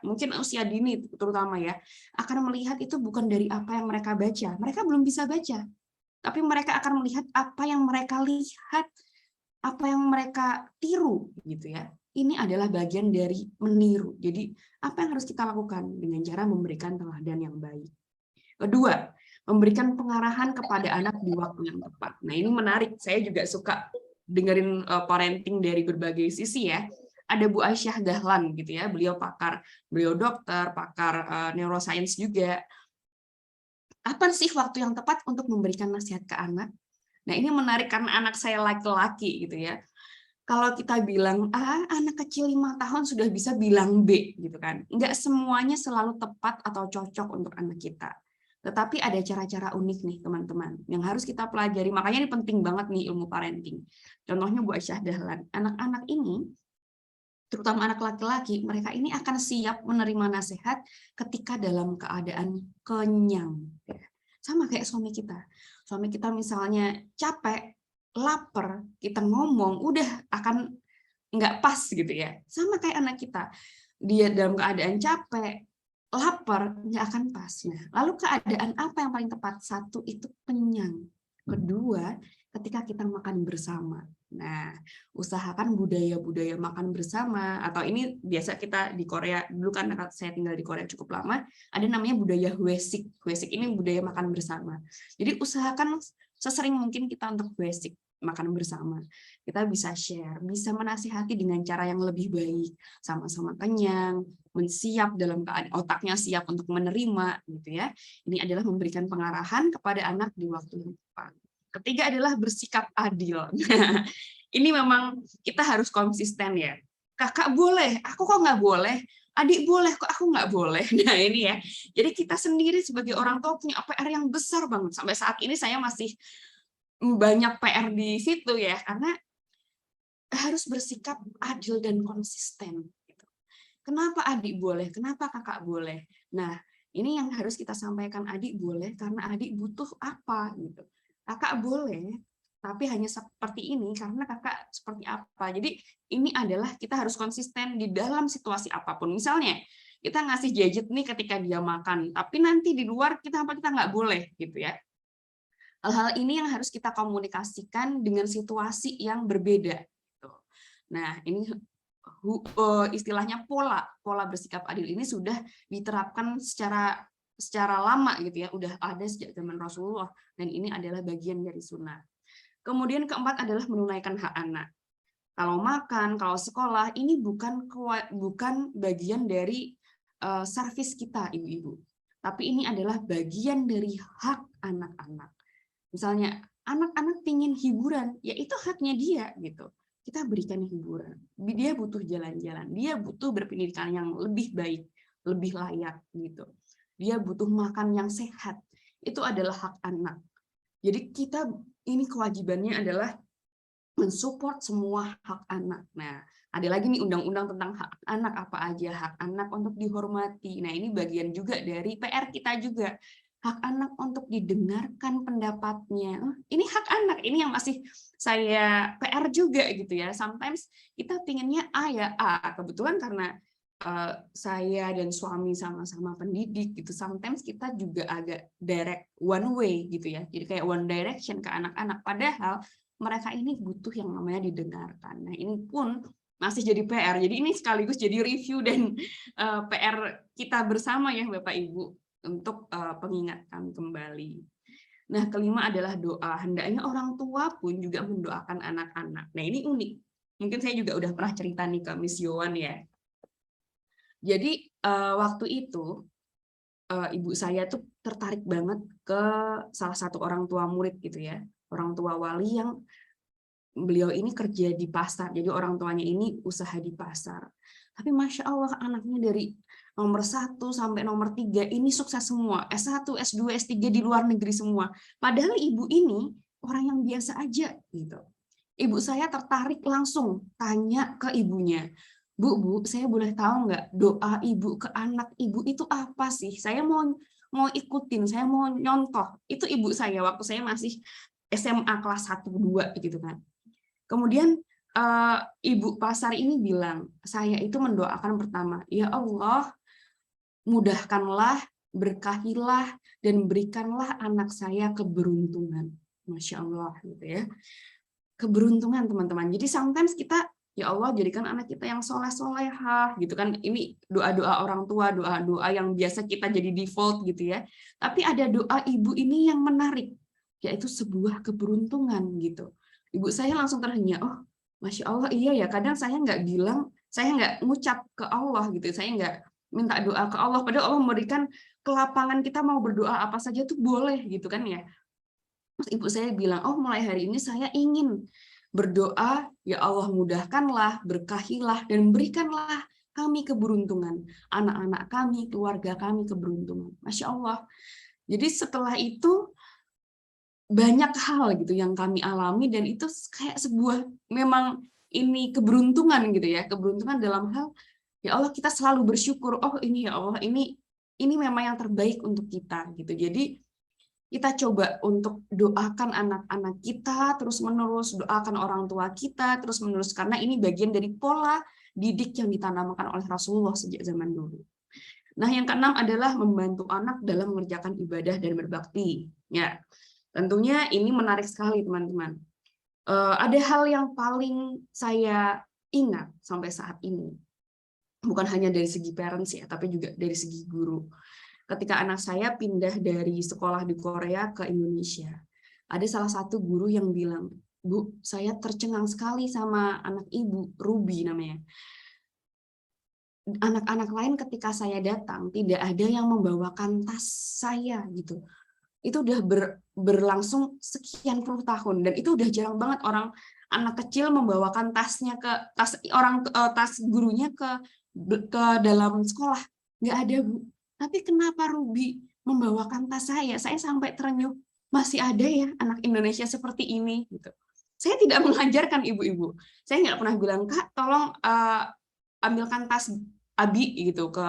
mungkin usia dini terutama ya, akan melihat itu bukan dari apa yang mereka baca. Mereka belum bisa baca. Tapi mereka akan melihat apa yang mereka lihat, apa yang mereka tiru gitu ya. Ini adalah bagian dari meniru. Jadi apa yang harus kita lakukan? Dengan cara memberikan teladan yang baik. Kedua, memberikan pengarahan kepada anak di waktu yang tepat. Nah, ini menarik. Saya juga suka dengerin parenting dari berbagai sisi ya. Ada Bu Aisyah Dahlan gitu ya. Beliau dokter, pakar neuroscience juga. Apa sih waktu yang tepat untuk memberikan nasihat ke anak? Nah, ini menarik karena anak saya laki-laki gitu ya. Kalau kita bilang anak kecil 5 tahun sudah bisa bilang B gitu kan. Enggak semuanya selalu tepat atau cocok untuk anak kita. Tetapi ada cara-cara unik nih teman-teman yang harus kita pelajari. Makanya ini penting banget nih ilmu parenting. Contohnya Bu Aisyah Dahlan. Anak-anak ini, terutama anak laki-laki, mereka ini akan siap menerima nasihat ketika dalam keadaan kenyang. Sama kayak suami kita. Suami kita misalnya capek, lapar, kita ngomong, udah akan nggak pas gitu ya. Sama kayak anak kita. Dia dalam keadaan capek, lapar, nggak akan pas. Nah, lalu keadaan apa yang paling tepat? 1, itu kenyang. Kedua, ketika kita makan bersama. Nah, usahakan budaya-budaya makan bersama, atau ini biasa kita di Korea, dulu kan saya tinggal di Korea cukup lama, ada namanya budaya hwesik. Hwesik ini budaya makan bersama. Jadi usahakan sesering mungkin kita untuk hwesik, makan bersama. Kita bisa share, bisa menasihati dengan cara yang lebih baik, sama-sama kenyang, mensiap dalam keadaan otaknya siap untuk menerima gitu ya. Ini adalah memberikan pengarahan kepada anak di waktu yang tepat. Ketiga adalah bersikap adil. Ini memang kita harus konsisten ya. Kakak boleh, aku kok nggak boleh? Adik boleh, kok aku nggak boleh? Nah ini ya. Jadi kita sendiri sebagai orang tua punya PR yang besar banget. Sampai saat ini saya masih banyak PR di situ ya, karena harus bersikap adil dan konsisten. Kenapa adik boleh? Kenapa kakak boleh? Nah, ini yang harus kita sampaikan, adik boleh karena adik butuh apa gitu. Kakak boleh, tapi hanya seperti ini karena kakak seperti apa. Jadi ini adalah kita harus konsisten di dalam situasi apapun. Misalnya kita ngasih gadget nih ketika dia makan, tapi nanti di luar kita nggak boleh gitu ya. Hal-hal ini yang harus kita komunikasikan dengan situasi yang berbeda. Nah, ini istilahnya pola bersikap adil ini sudah diterapkan secara lama gitu ya, udah ada sejak zaman Rasulullah, dan ini adalah bagian dari sunnah. Kemudian keempat adalah menunaikan hak anak. Kalau makan, kalau sekolah, ini bukan bagian dari servis kita ibu-ibu, tapi ini adalah bagian dari hak anak-anak. Misalnya anak-anak ingin hiburan, ya itu haknya dia gitu. Kita berikan hiburan. Dia butuh jalan-jalan, dia butuh berpendidikan yang lebih baik, lebih layak gitu. Dia butuh makan yang sehat. Itu adalah hak anak. Jadi kita ini kewajibannya adalah mensupport semua hak anak. Nah, Ada lagi nih undang-undang tentang hak anak, apa aja hak anak untuk dihormati. Nah, ini bagian juga dari PR kita juga. Hak anak untuk didengarkan pendapatnya. Ini hak anak, ini yang masih saya PR juga gitu ya. Sometimes kita pinginnya A ya A. Kebetulan karena saya dan suami sama-sama pendidik gitu. Sometimes kita juga agak direct one way gitu ya. Jadi kayak one direction ke anak-anak. Padahal mereka ini butuh yang namanya didengarkan. Nah, ini pun masih jadi PR. Jadi ini sekaligus jadi review dan PR kita bersama ya Bapak Ibu untuk pengingatkan kembali. Nah, kelima adalah doa. Hendaknya orang tua pun juga mendoakan anak-anak. Nah, ini unik. Mungkin saya juga udah pernah cerita nih ke Miss Yowan ya. Jadi waktu itu ibu saya tuh tertarik banget ke salah satu orang tua murid gitu ya. Orang tua wali yang beliau ini kerja di pasar, jadi orang tuanya ini usaha di pasar. Tapi Masya Allah anaknya dari nomor 1 sampai nomor 3 ini sukses semua, S1, S2, S3 di luar negeri semua. Padahal ibu ini orang yang biasa aja gitu. Ibu saya tertarik langsung tanya ke ibunya, Bu, saya boleh tahu nggak doa ibu ke anak ibu itu apa sih? Saya mau ikutin, saya mau nyontoh. Itu ibu saya waktu saya masih SMA kelas 1, 2 gitu kan. Kemudian ibu pasar ini bilang, saya itu mendoakan pertama, ya Allah, mudahkanlah, berkahilah, dan berikanlah anak saya keberuntungan. Masya Allah, gitu ya. Keberuntungan, teman-teman. Jadi sometimes kita, ya Allah, jadikan anak kita yang soleh-solehah, gitu kan. Ini doa-doa orang tua, doa-doa yang biasa kita jadi default, gitu ya. Tapi ada doa ibu ini yang menarik, yaitu sebuah keberuntungan, gitu. Ibu saya langsung terhenyak, oh Masya Allah iya ya, kadang saya nggak bilang, saya nggak ngucap ke Allah gitu, saya nggak minta doa ke Allah, padahal Allah memberikan kelapangan kita mau berdoa apa saja tuh boleh gitu kan ya. Terus ibu saya bilang, oh mulai hari ini saya ingin berdoa, ya Allah mudahkanlah, berkahilah, dan berikanlah kami keberuntungan, anak-anak kami, keluarga kami keberuntungan. Masya Allah. Jadi setelah itu, banyak hal gitu yang kami alami dan itu kayak sebuah memang ini keberuntungan gitu ya, keberuntungan dalam hal ya Allah kita selalu bersyukur, oh ini ya Allah ini memang yang terbaik untuk kita gitu. Jadi kita coba untuk doakan anak-anak kita terus menerus, doakan orang tua kita terus menerus, karena ini bagian dari pola didik yang ditanamkan oleh Rasulullah sejak zaman dulu. Nah, yang keenam adalah membantu anak dalam mengerjakan ibadah dan berbakti ya. Tentunya ini menarik sekali teman-teman. Ada hal yang paling saya ingat sampai saat ini, bukan hanya dari segi parents ya, tapi juga dari segi guru. Ketika anak saya pindah dari sekolah di Korea ke Indonesia, ada salah satu guru yang bilang, Bu, saya tercengang sekali sama anak ibu, Ruby namanya. Anak-anak lain ketika saya datang, tidak ada yang membawakan tas saya gitu. Itu udah berlangsung sekian puluh tahun dan itu udah jarang banget orang anak kecil membawakan tasnya ke tas gurunya ke dalam sekolah, nggak ada Bu. Tapi kenapa Ruby membawakan tas saya sampai terenyuh, masih ada ya anak Indonesia seperti ini gitu. Saya tidak mengajarkan ibu-ibu, saya nggak pernah bilang Kak tolong ambilkan tas Abi gitu ke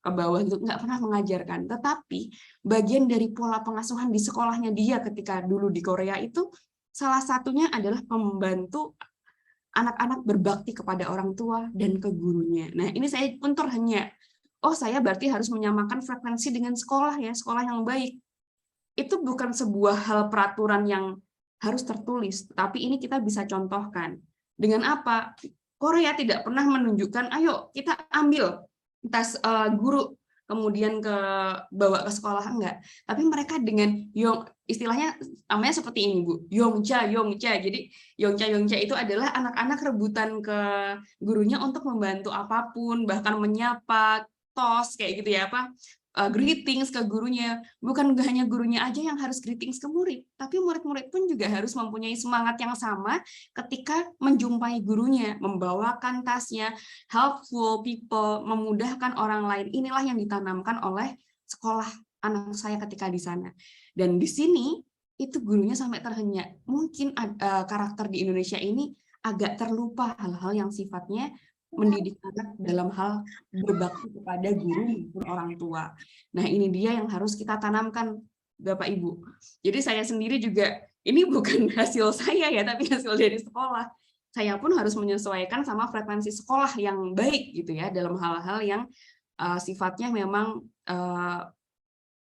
bawah gitu, nggak pernah mengajarkan. Tetapi bagian dari pola pengasuhan di sekolahnya dia ketika dulu di Korea itu salah satunya adalah membantu anak-anak berbakti kepada orang tua dan ke gurunya. Nah ini saya pun terhenyak, oh saya berarti harus menyamakan frekuensi dengan sekolah ya, sekolah yang baik. Itu bukan sebuah hal peraturan yang harus tertulis, tapi ini kita bisa contohkan. Dengan apa? Korea tidak pernah menunjukkan, ayo kita ambil tas guru kemudian bawa ke sekolah, enggak. Tapi mereka dengan istilahnya namanya seperti ini Bu, Yongcha. Jadi Yongcha itu adalah anak-anak rebutan ke gurunya untuk membantu apapun, bahkan menyapa, tos kayak gitu ya, greetings ke gurunya. Bukan hanya gurunya aja yang harus greetings ke murid, tapi murid-murid pun juga harus mempunyai semangat yang sama ketika menjumpai gurunya, membawakan tasnya, helpful people, memudahkan orang lain. Inilah yang ditanamkan oleh sekolah anak saya ketika di sana. Dan di sini itu gurunya sampai terhenyak. Mungkin karakter di Indonesia ini agak terlupa hal-hal yang sifatnya mendidik anak dalam hal berbakti kepada guru maupun orang tua. Nah, ini dia yang harus kita tanamkan, Bapak Ibu. Jadi saya sendiri juga, ini bukan hasil saya ya, tapi hasil dari sekolah. Saya pun harus menyesuaikan sama frekuensi sekolah yang baik gitu ya, dalam hal-hal yang sifatnya memang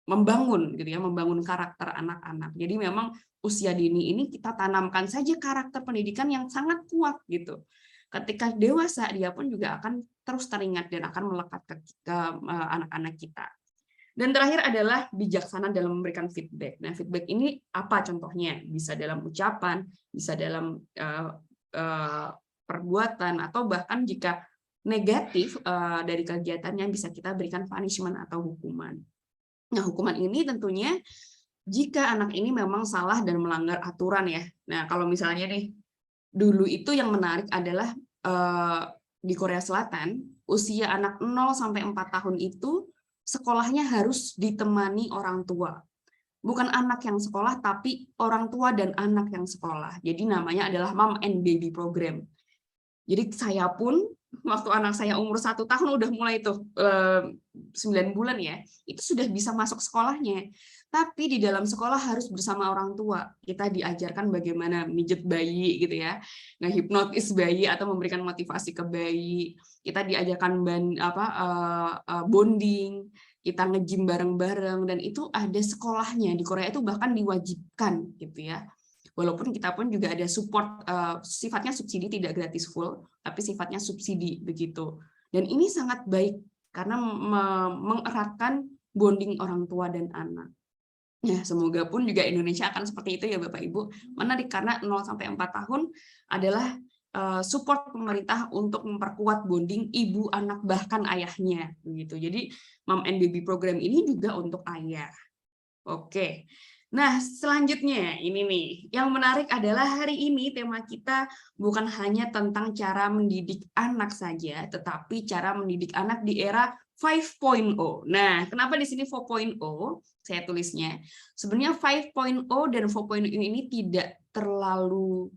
membangun gitu ya, membangun karakter anak-anak. Jadi memang usia dini ini kita tanamkan saja karakter pendidikan yang sangat kuat gitu. Ketika dewasa dia pun juga akan terus teringat dan akan melekat ke anak-anak kita. Dan terakhir adalah bijaksana dalam memberikan feedback. Nah, feedback ini apa contohnya? Bisa dalam ucapan, bisa dalam perbuatan, atau bahkan jika negatif dari kegiatannya bisa kita berikan punishment atau hukuman. Nah, hukuman ini tentunya jika anak ini memang salah dan melanggar aturan ya. Nah, kalau misalnya nih, dulu itu yang menarik adalah di Korea Selatan, usia anak 0 sampai 4 tahun itu sekolahnya harus ditemani orang tua. Bukan anak yang sekolah, tapi orang tua dan anak yang sekolah. Jadi namanya adalah Mom and Baby Program. Jadi saya pun, waktu anak saya umur 1 tahun udah mulai tuh 9 bulan ya, itu sudah bisa masuk sekolahnya. Tapi di dalam sekolah harus bersama orang tua. Kita diajarkan bagaimana mijet bayi gitu ya, ngehipnotis bayi atau memberikan motivasi ke bayi. Kita diajarkan bonding, kita nge-gym bareng-bareng, dan itu ada sekolahnya. Di Korea itu bahkan diwajibkan gitu ya. Walaupun kita pun juga ada support, sifatnya subsidi, tidak gratis full, tapi sifatnya subsidi begitu. Dan ini sangat baik karena mengeratkan bonding orang tua dan anak. Ya, semoga pun juga Indonesia akan seperti itu ya Bapak Ibu. Menarik karena 0 sampai 4 tahun adalah support pemerintah untuk memperkuat bonding ibu, anak, bahkan ayahnya begitu. Jadi Mom and Baby Program ini juga untuk ayah. Oke. Nah, selanjutnya ini nih, yang menarik adalah hari ini tema kita bukan hanya tentang cara mendidik anak saja, tetapi cara mendidik anak di era 5.0. Nah, kenapa di sini 4.0? Saya tulisnya. Sebenarnya 5.0 dan 4.0 ini tidak terlalu,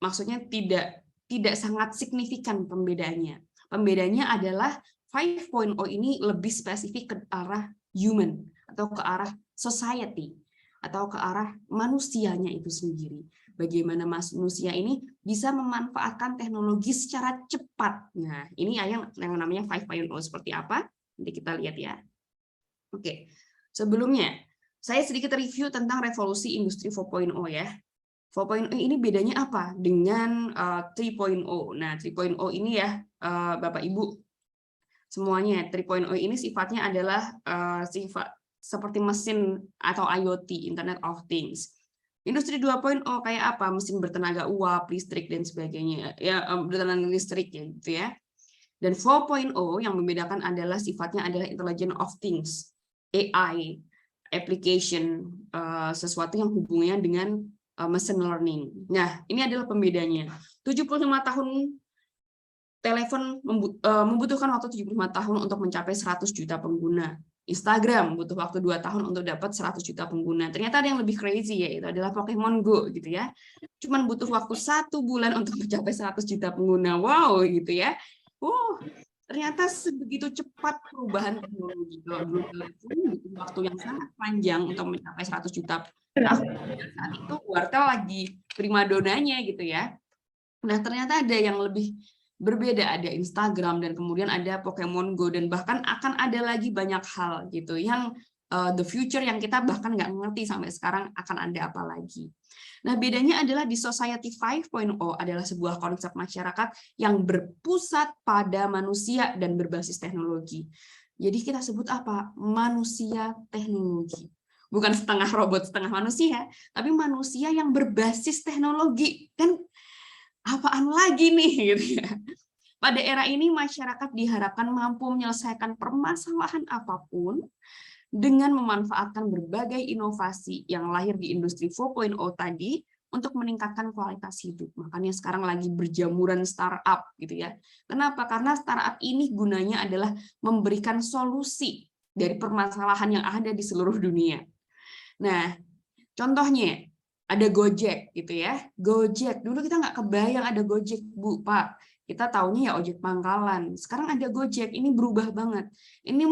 maksudnya tidak sangat signifikan pembedaannya. Pembedaannya adalah 5.0 ini lebih spesifik ke arah human atau ke arah society atau ke arah manusianya itu sendiri. Bagaimana manusia ini bisa memanfaatkan teknologi secara cepat. Nah, ini yang namanya 5.0 seperti apa? Nanti kita lihat ya. Oke, sebelumnya saya sedikit review tentang revolusi industri 4.0 ya. 4.0 ini bedanya apa dengan 3.0? Nah, 3.0 ini ya Bapak Ibu semuanya, 3.0 ini sifatnya adalah sifat seperti mesin atau IoT, Internet of Things. Industri 2.0 kayak apa? Mesin bertenaga uap, listrik, dan sebagainya. Ya, bertenaga listrik ya, gitu ya. Dan 4.0 yang membedakan adalah sifatnya adalah Intelligent of Things, AI, application, sesuatu yang hubungannya dengan machine learning. Nah, ini adalah pembedanya. 75 tahun telepon membutuhkan waktu 75 tahun untuk mencapai 100 juta pengguna. Instagram butuh waktu 2 tahun untuk dapat 100 juta pengguna. Ternyata ada yang lebih crazy, yaitu adalah Pokemon Go gitu ya. Cuman butuh waktu 1 bulan untuk mencapai 100 juta pengguna. Wow gitu ya. Ternyata sebegitu cepat perubahan teknologi. Kalau dulu butuh waktu yang sangat panjang untuk mencapai 100 juta. Saat itu Wartel lagi primadonanya gitu ya. Nah, ternyata ada yang lebih berbeda, ada Instagram dan kemudian ada Pokemon Go, dan bahkan akan ada lagi banyak hal gitu yang the future yang kita bahkan nggak ngerti sampai sekarang akan ada apa lagi. Nah, bedanya adalah di Society 5.0 adalah sebuah konsep masyarakat yang berpusat pada manusia dan berbasis teknologi. Jadi kita sebut apa? Manusia teknologi. Bukan setengah robot, setengah manusia, tapi manusia yang berbasis teknologi. Kan apaan lagi nih gitu ya. Pada era ini masyarakat diharapkan mampu menyelesaikan permasalahan apapun dengan memanfaatkan berbagai inovasi yang lahir di industri 4.0 tadi untuk meningkatkan kualitas hidup. Makanya sekarang lagi berjamuran startup gitu ya. Kenapa? Karena startup ini gunanya adalah memberikan solusi dari permasalahan yang ada di seluruh dunia. Nah, contohnya ada Gojek gitu ya. Gojek, dulu kita nggak kebayang ada Gojek, Bu, Pak. Kita taunya ya ojek pangkalan. Sekarang ada Gojek, ini berubah banget. Ini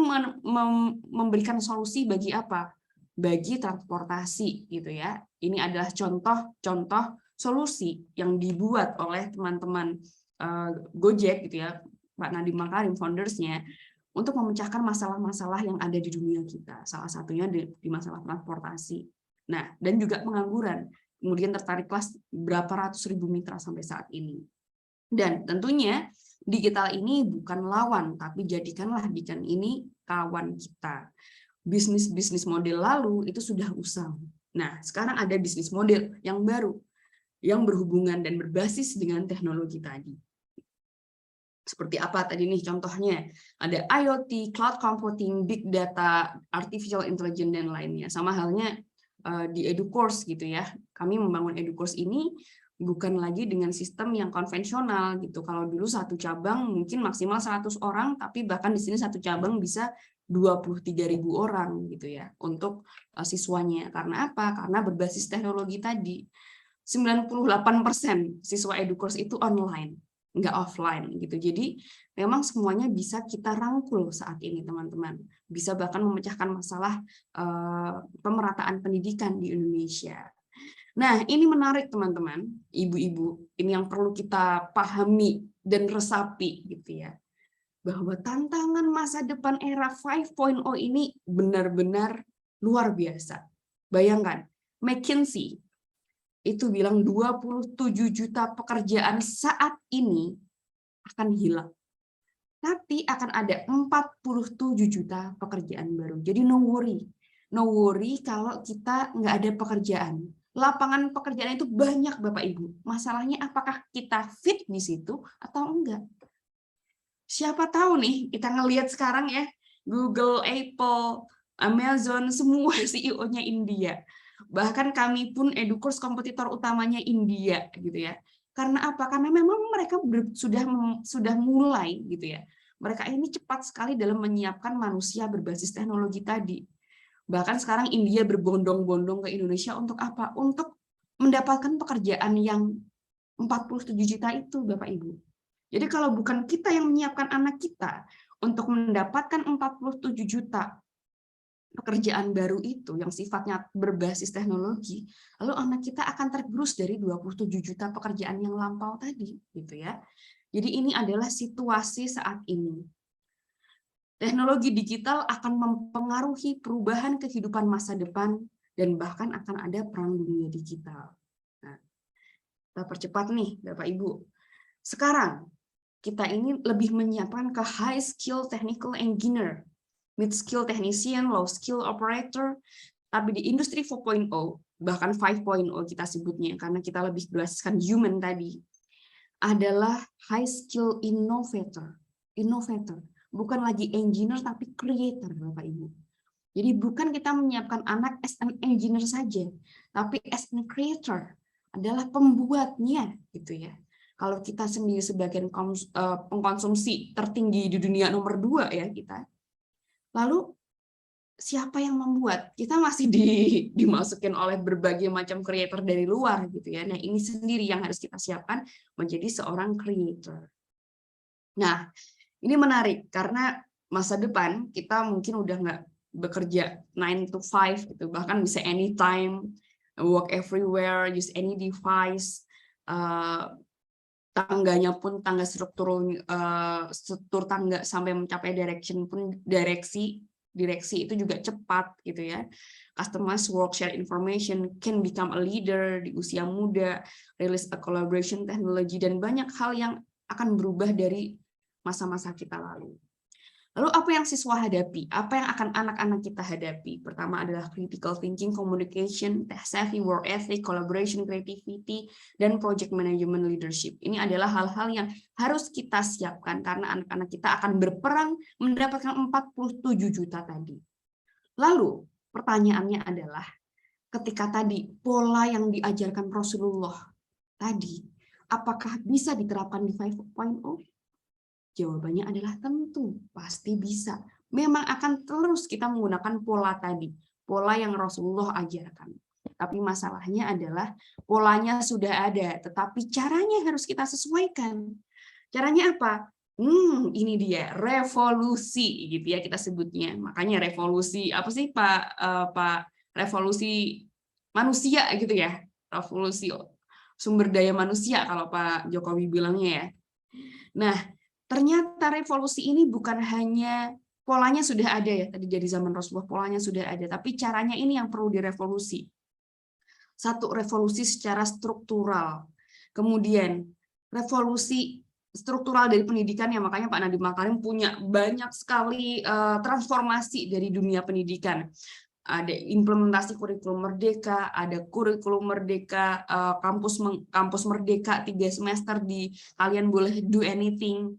memberikan solusi bagi apa? Bagi transportasi gitu ya. Ini adalah contoh solusi yang dibuat oleh teman-teman Gojek gitu ya, Pak Nadiem Makarim, foundersnya, untuk memecahkan masalah-masalah yang ada di dunia kita. Salah satunya di masalah transportasi. Nah, dan juga pengangguran. Kemudian tertariklah berapa ratus ribu mitra sampai saat ini. Dan tentunya digital ini bukan lawan, tapi jadikanlah digital ini kawan kita. Bisnis-bisnis model lalu itu sudah usang. Nah, sekarang ada bisnis model yang baru, yang berhubungan dan berbasis dengan teknologi tadi. Seperti apa tadi nih contohnya? Ada IoT, cloud computing, big data, artificial intelligence, dan lainnya. Sama halnya di EduCourse gitu ya. Kami membangun EduCourse ini bukan lagi dengan sistem yang konvensional gitu. Kalau dulu satu cabang mungkin maksimal 100 orang, tapi bahkan di sini satu cabang bisa 23.000 orang gitu ya untuk siswanya. Karena apa? Karena berbasis teknologi tadi. 98% siswa EduCourse itu online, nggak offline gitu. Jadi memang semuanya bisa kita rangkul saat ini, teman-teman. Bisa bahkan memecahkan masalah pemerataan pendidikan di Indonesia. Nah, ini menarik teman-teman, ibu-ibu, ini yang perlu kita pahami dan resapi gitu ya. Bahwa tantangan masa depan era 5.0 ini benar-benar luar biasa. Bayangkan, McKinsey itu bilang 27 juta pekerjaan saat ini akan hilang. Tapi akan ada 47 juta pekerjaan baru. Jadi no worry kalau kita nggak ada pekerjaan. Lapangan pekerjaan itu banyak, Bapak Ibu. Masalahnya apakah kita fit di situ atau enggak? Siapa tahu nih, kita ngelihat sekarang ya, Google, Apple, Amazon, semua CEO-nya India. Bahkan kami pun EduCourse kompetitor utamanya India gitu ya. Karena apa? Karena memang mereka sudah mulai gitu ya. Mereka ini cepat sekali dalam menyiapkan manusia berbasis teknologi tadi. Bahkan sekarang India berbondong-bondong ke Indonesia untuk apa? Untuk mendapatkan pekerjaan yang 47 juta itu, Bapak Ibu. Jadi kalau bukan kita yang menyiapkan anak kita untuk mendapatkan 47 juta pekerjaan baru itu yang sifatnya berbasis teknologi, lalu anak kita akan tergerus dari 27 juta pekerjaan yang lampau tadi, gitu ya. Jadi ini adalah situasi saat ini. Teknologi digital akan mempengaruhi perubahan kehidupan masa depan dan bahkan akan ada perang dunia digital. Nah, kita percepat nih, Bapak Ibu. Sekarang kita ini lebih menyiapkan ke high skill technical engineer, mid skill technician, low skill operator, tapi di industri 4.0 bahkan 5.0 kita sebutnya karena kita lebih berbasiskan human tadi adalah high skill innovator. Bukan lagi engineer tapi creator, Bapak Ibu. Jadi bukan kita menyiapkan anak as an engineer saja, tapi as a creator adalah pembuatnya gitu ya. Kalau kita sendiri sebagai pengkonsumsi tertinggi di dunia nomor 2 ya kita. Lalu siapa yang membuat? Kita masih dimasukin oleh berbagai macam creator dari luar gitu ya. Nah, ini sendiri yang harus kita siapkan menjadi seorang creator. Nah, ini menarik karena masa depan kita mungkin udah nggak bekerja 9 to 5 gitu, bahkan bisa anytime, work everywhere, use any device. Tangganya pun tangga struktur tangga sampai mencapai direksi itu juga cepat gitu ya. Customized work share information can become a leader di usia muda, release a collaboration technology, dan banyak hal yang akan berubah dari masa-masa kita lalu. Lalu apa yang siswa hadapi? Apa yang akan anak-anak kita hadapi? Pertama adalah critical thinking, communication, tech savvy, work ethic, collaboration, creativity, dan project management leadership. Ini adalah hal-hal yang harus kita siapkan karena anak-anak kita akan berperang mendapatkan 47 juta tadi. Lalu pertanyaannya adalah ketika tadi pola yang diajarkan Rasulullah tadi, apakah bisa diterapkan di 5.0? Jawabannya adalah tentu, pasti bisa. Memang akan terus kita menggunakan pola tadi, pola yang Rasulullah ajarkan. Tapi masalahnya adalah polanya sudah ada, tetapi caranya harus kita sesuaikan. Caranya apa? Ini dia revolusi gitu ya kita sebutnya. Makanya revolusi apa sih Pak? Revolusi manusia gitu ya. Revolusi sumber daya manusia kalau Pak Jokowi bilangnya ya. Nah, ternyata revolusi ini bukan hanya polanya sudah ada ya, tadi dari zaman Rasulullah polanya sudah ada, tapi caranya ini yang perlu direvolusi. Satu, revolusi secara struktural. Kemudian revolusi struktural dari pendidikan, ya makanya Pak Nadiem Makarim punya banyak sekali transformasi dari dunia pendidikan. Ada implementasi kurikulum merdeka, ada kurikulum merdeka, kampus merdeka 3 semester di kalian boleh do anything,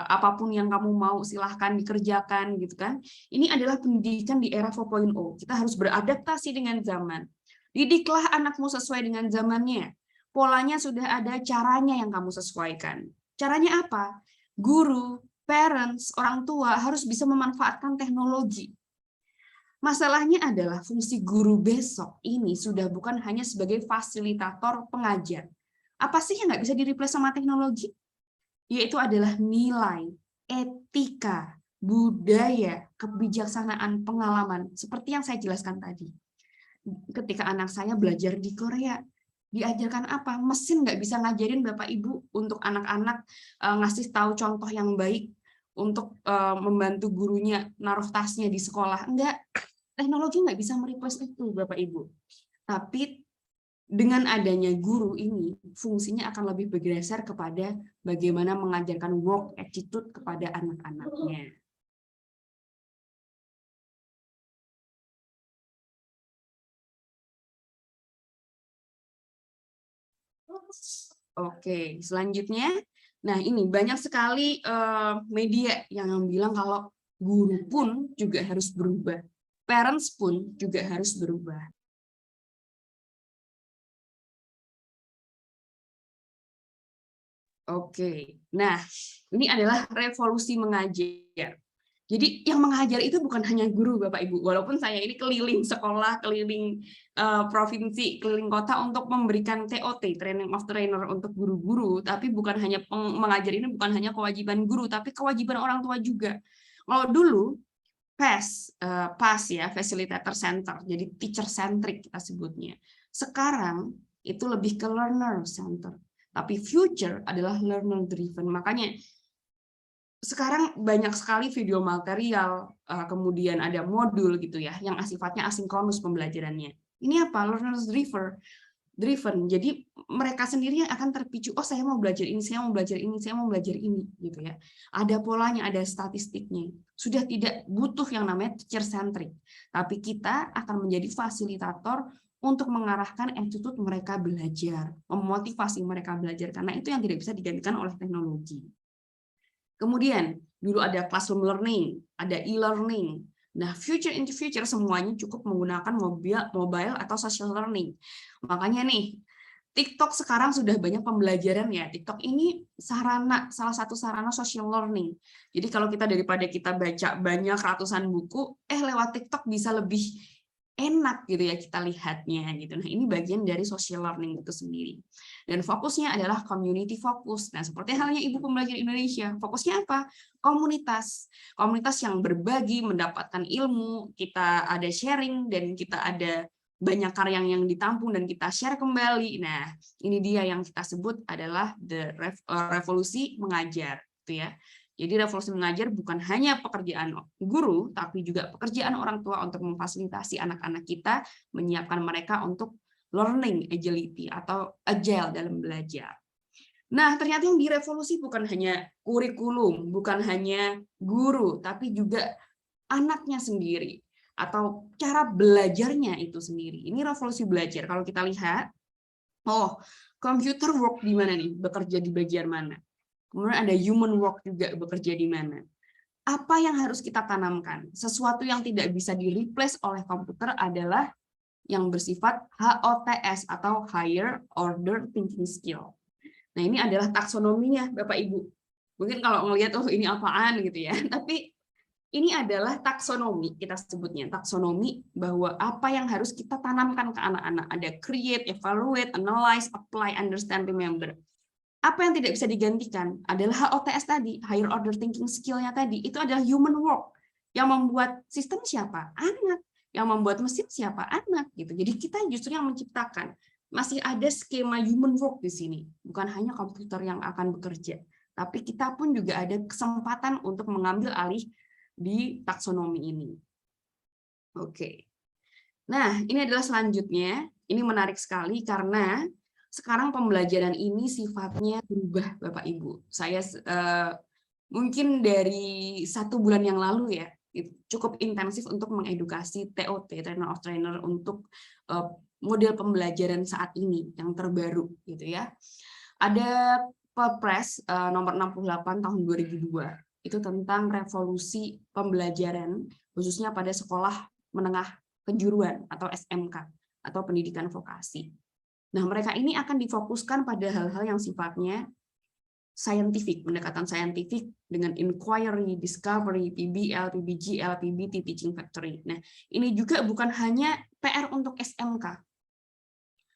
apapun yang kamu mau silahkan dikerjakan gitu kan. Ini adalah pendidikan di era 4.0. Kita harus beradaptasi dengan zaman. Didiklah anakmu sesuai dengan zamannya. Polanya sudah ada, caranya yang kamu sesuaikan. Caranya apa? Guru, parents, orang tua harus bisa memanfaatkan teknologi. Masalahnya adalah fungsi guru besok ini sudah bukan hanya sebagai fasilitator pengajar. Apa sih yang nggak bisa di-replace sama teknologi? Yaitu adalah nilai, etika, budaya, kebijaksanaan, pengalaman. Seperti yang saya jelaskan tadi. Ketika anak saya belajar di Korea, diajarkan apa? Mesin nggak bisa ngajarin Bapak Ibu untuk anak-anak ngasih tahu contoh yang baik, untuk membantu gurunya naruh tasnya di sekolah. Enggak. Teknologi nggak bisa mereplace itu, Bapak Ibu. Tapi dengan adanya guru ini, fungsinya akan lebih bergeser kepada bagaimana mengajarkan work attitude kepada anak-anaknya. Oke, selanjutnya, nah ini banyak sekali media yang bilang kalau guru pun juga harus berubah. Parents pun juga harus berubah. Oke, nah ini adalah revolusi mengajar. Jadi yang mengajar itu bukan hanya guru Bapak Ibu, walaupun saya ini keliling sekolah, keliling provinsi, keliling kota untuk memberikan TOT, training of trainer untuk guru-guru, tapi bukan hanya mengajar ini bukan hanya kewajiban guru, tapi kewajiban orang tua juga. Kalau dulu PAS ya, Facilitator Center, jadi teacher centric kita sebutnya. Sekarang itu lebih ke learner center, tapi future adalah learner driven. Makanya sekarang banyak sekali video material, kemudian ada modul gitu ya, yang sifatnya asinkronus pembelajarannya. Ini apa? Learner driven. Jadi mereka sendiri yang akan terpicu, oh saya mau belajar ini, saya mau belajar ini, saya mau belajar ini gitu ya. Ada polanya, ada statistiknya. Sudah tidak butuh yang namanya teacher centric, tapi kita akan menjadi fasilitator untuk mengarahkan attitude mereka belajar, memotivasi mereka belajar, karena itu yang tidak bisa digantikan oleh teknologi. Kemudian dulu ada classroom learning, ada e-learning. Nah, future into future semuanya cukup menggunakan mobile atau social learning. Makanya nih, TikTok sekarang sudah banyak pembelajaran ya. TikTok ini salah satu sarana social learning. Jadi kalau kita daripada kita baca banyak ratusan buku, lewat TikTok bisa lebih enak gitu ya kita lihatnya gitu. Nah, ini bagian dari social learning itu sendiri. Dan fokusnya adalah community focus. Nah, seperti halnya Ibu Pembelajar Indonesia, fokusnya apa? Komunitas. Komunitas yang berbagi, mendapatkan ilmu, kita ada sharing dan kita ada banyak karya yang ditampung dan kita share kembali. Nah, ini dia yang kita sebut adalah revolusi mengajar, gitu ya. Jadi revolusi mengajar bukan hanya pekerjaan guru, tapi juga pekerjaan orang tua untuk memfasilitasi anak-anak kita, menyiapkan mereka untuk learning agility atau agile dalam belajar. Nah, ternyata yang direvolusi bukan hanya kurikulum, bukan hanya guru, tapi juga anaknya sendiri atau cara belajarnya itu sendiri. Ini revolusi belajar. Kalau kita lihat, computer work di mana nih? Bekerja di bagian mana? Kemudian ada human work juga, bekerja di mana. Apa yang harus kita tanamkan? Sesuatu yang tidak bisa di-replace oleh komputer adalah yang bersifat HOTS atau Higher Order Thinking Skill. Nah, ini adalah taksonominya, Bapak Ibu. Mungkin kalau ngelihat, ini apaan gitu ya. Tapi ini adalah taksonomi, kita sebutnya taksonomi, bahwa apa yang harus kita tanamkan ke anak-anak. Ada create, evaluate, analyze, apply, understand, remember. Apa yang tidak bisa digantikan adalah HOTS tadi, higher order thinking skill-nya tadi, itu adalah human work. Yang membuat sistem siapa? Anak. Yang membuat mesin siapa? Anak. Gitu. Jadi kita justru yang menciptakan. Masih ada skema human work di sini. Bukan hanya komputer yang akan bekerja. Tapi kita pun juga ada kesempatan untuk mengambil alih di taksonomi ini. Oke. Nah, ini adalah selanjutnya. Ini menarik sekali karena sekarang pembelajaran ini sifatnya berubah, Bapak Ibu. Saya mungkin dari 1 bulan yang lalu ya, cukup intensif untuk mengedukasi TOT, Trainer of Trainer, untuk model pembelajaran saat ini yang terbaru, gitu ya. Ada Perpres nomor 68 tahun 2002. Itu tentang revolusi pembelajaran khususnya pada sekolah menengah kejuruan atau SMK atau pendidikan vokasi. Nah, mereka ini akan difokuskan pada hal-hal yang sifatnya scientific, pendekatan saintifik dengan inquiry, discovery, PBL, PBGL, PBT, teaching factory. Nah, ini juga bukan hanya PR untuk SMK,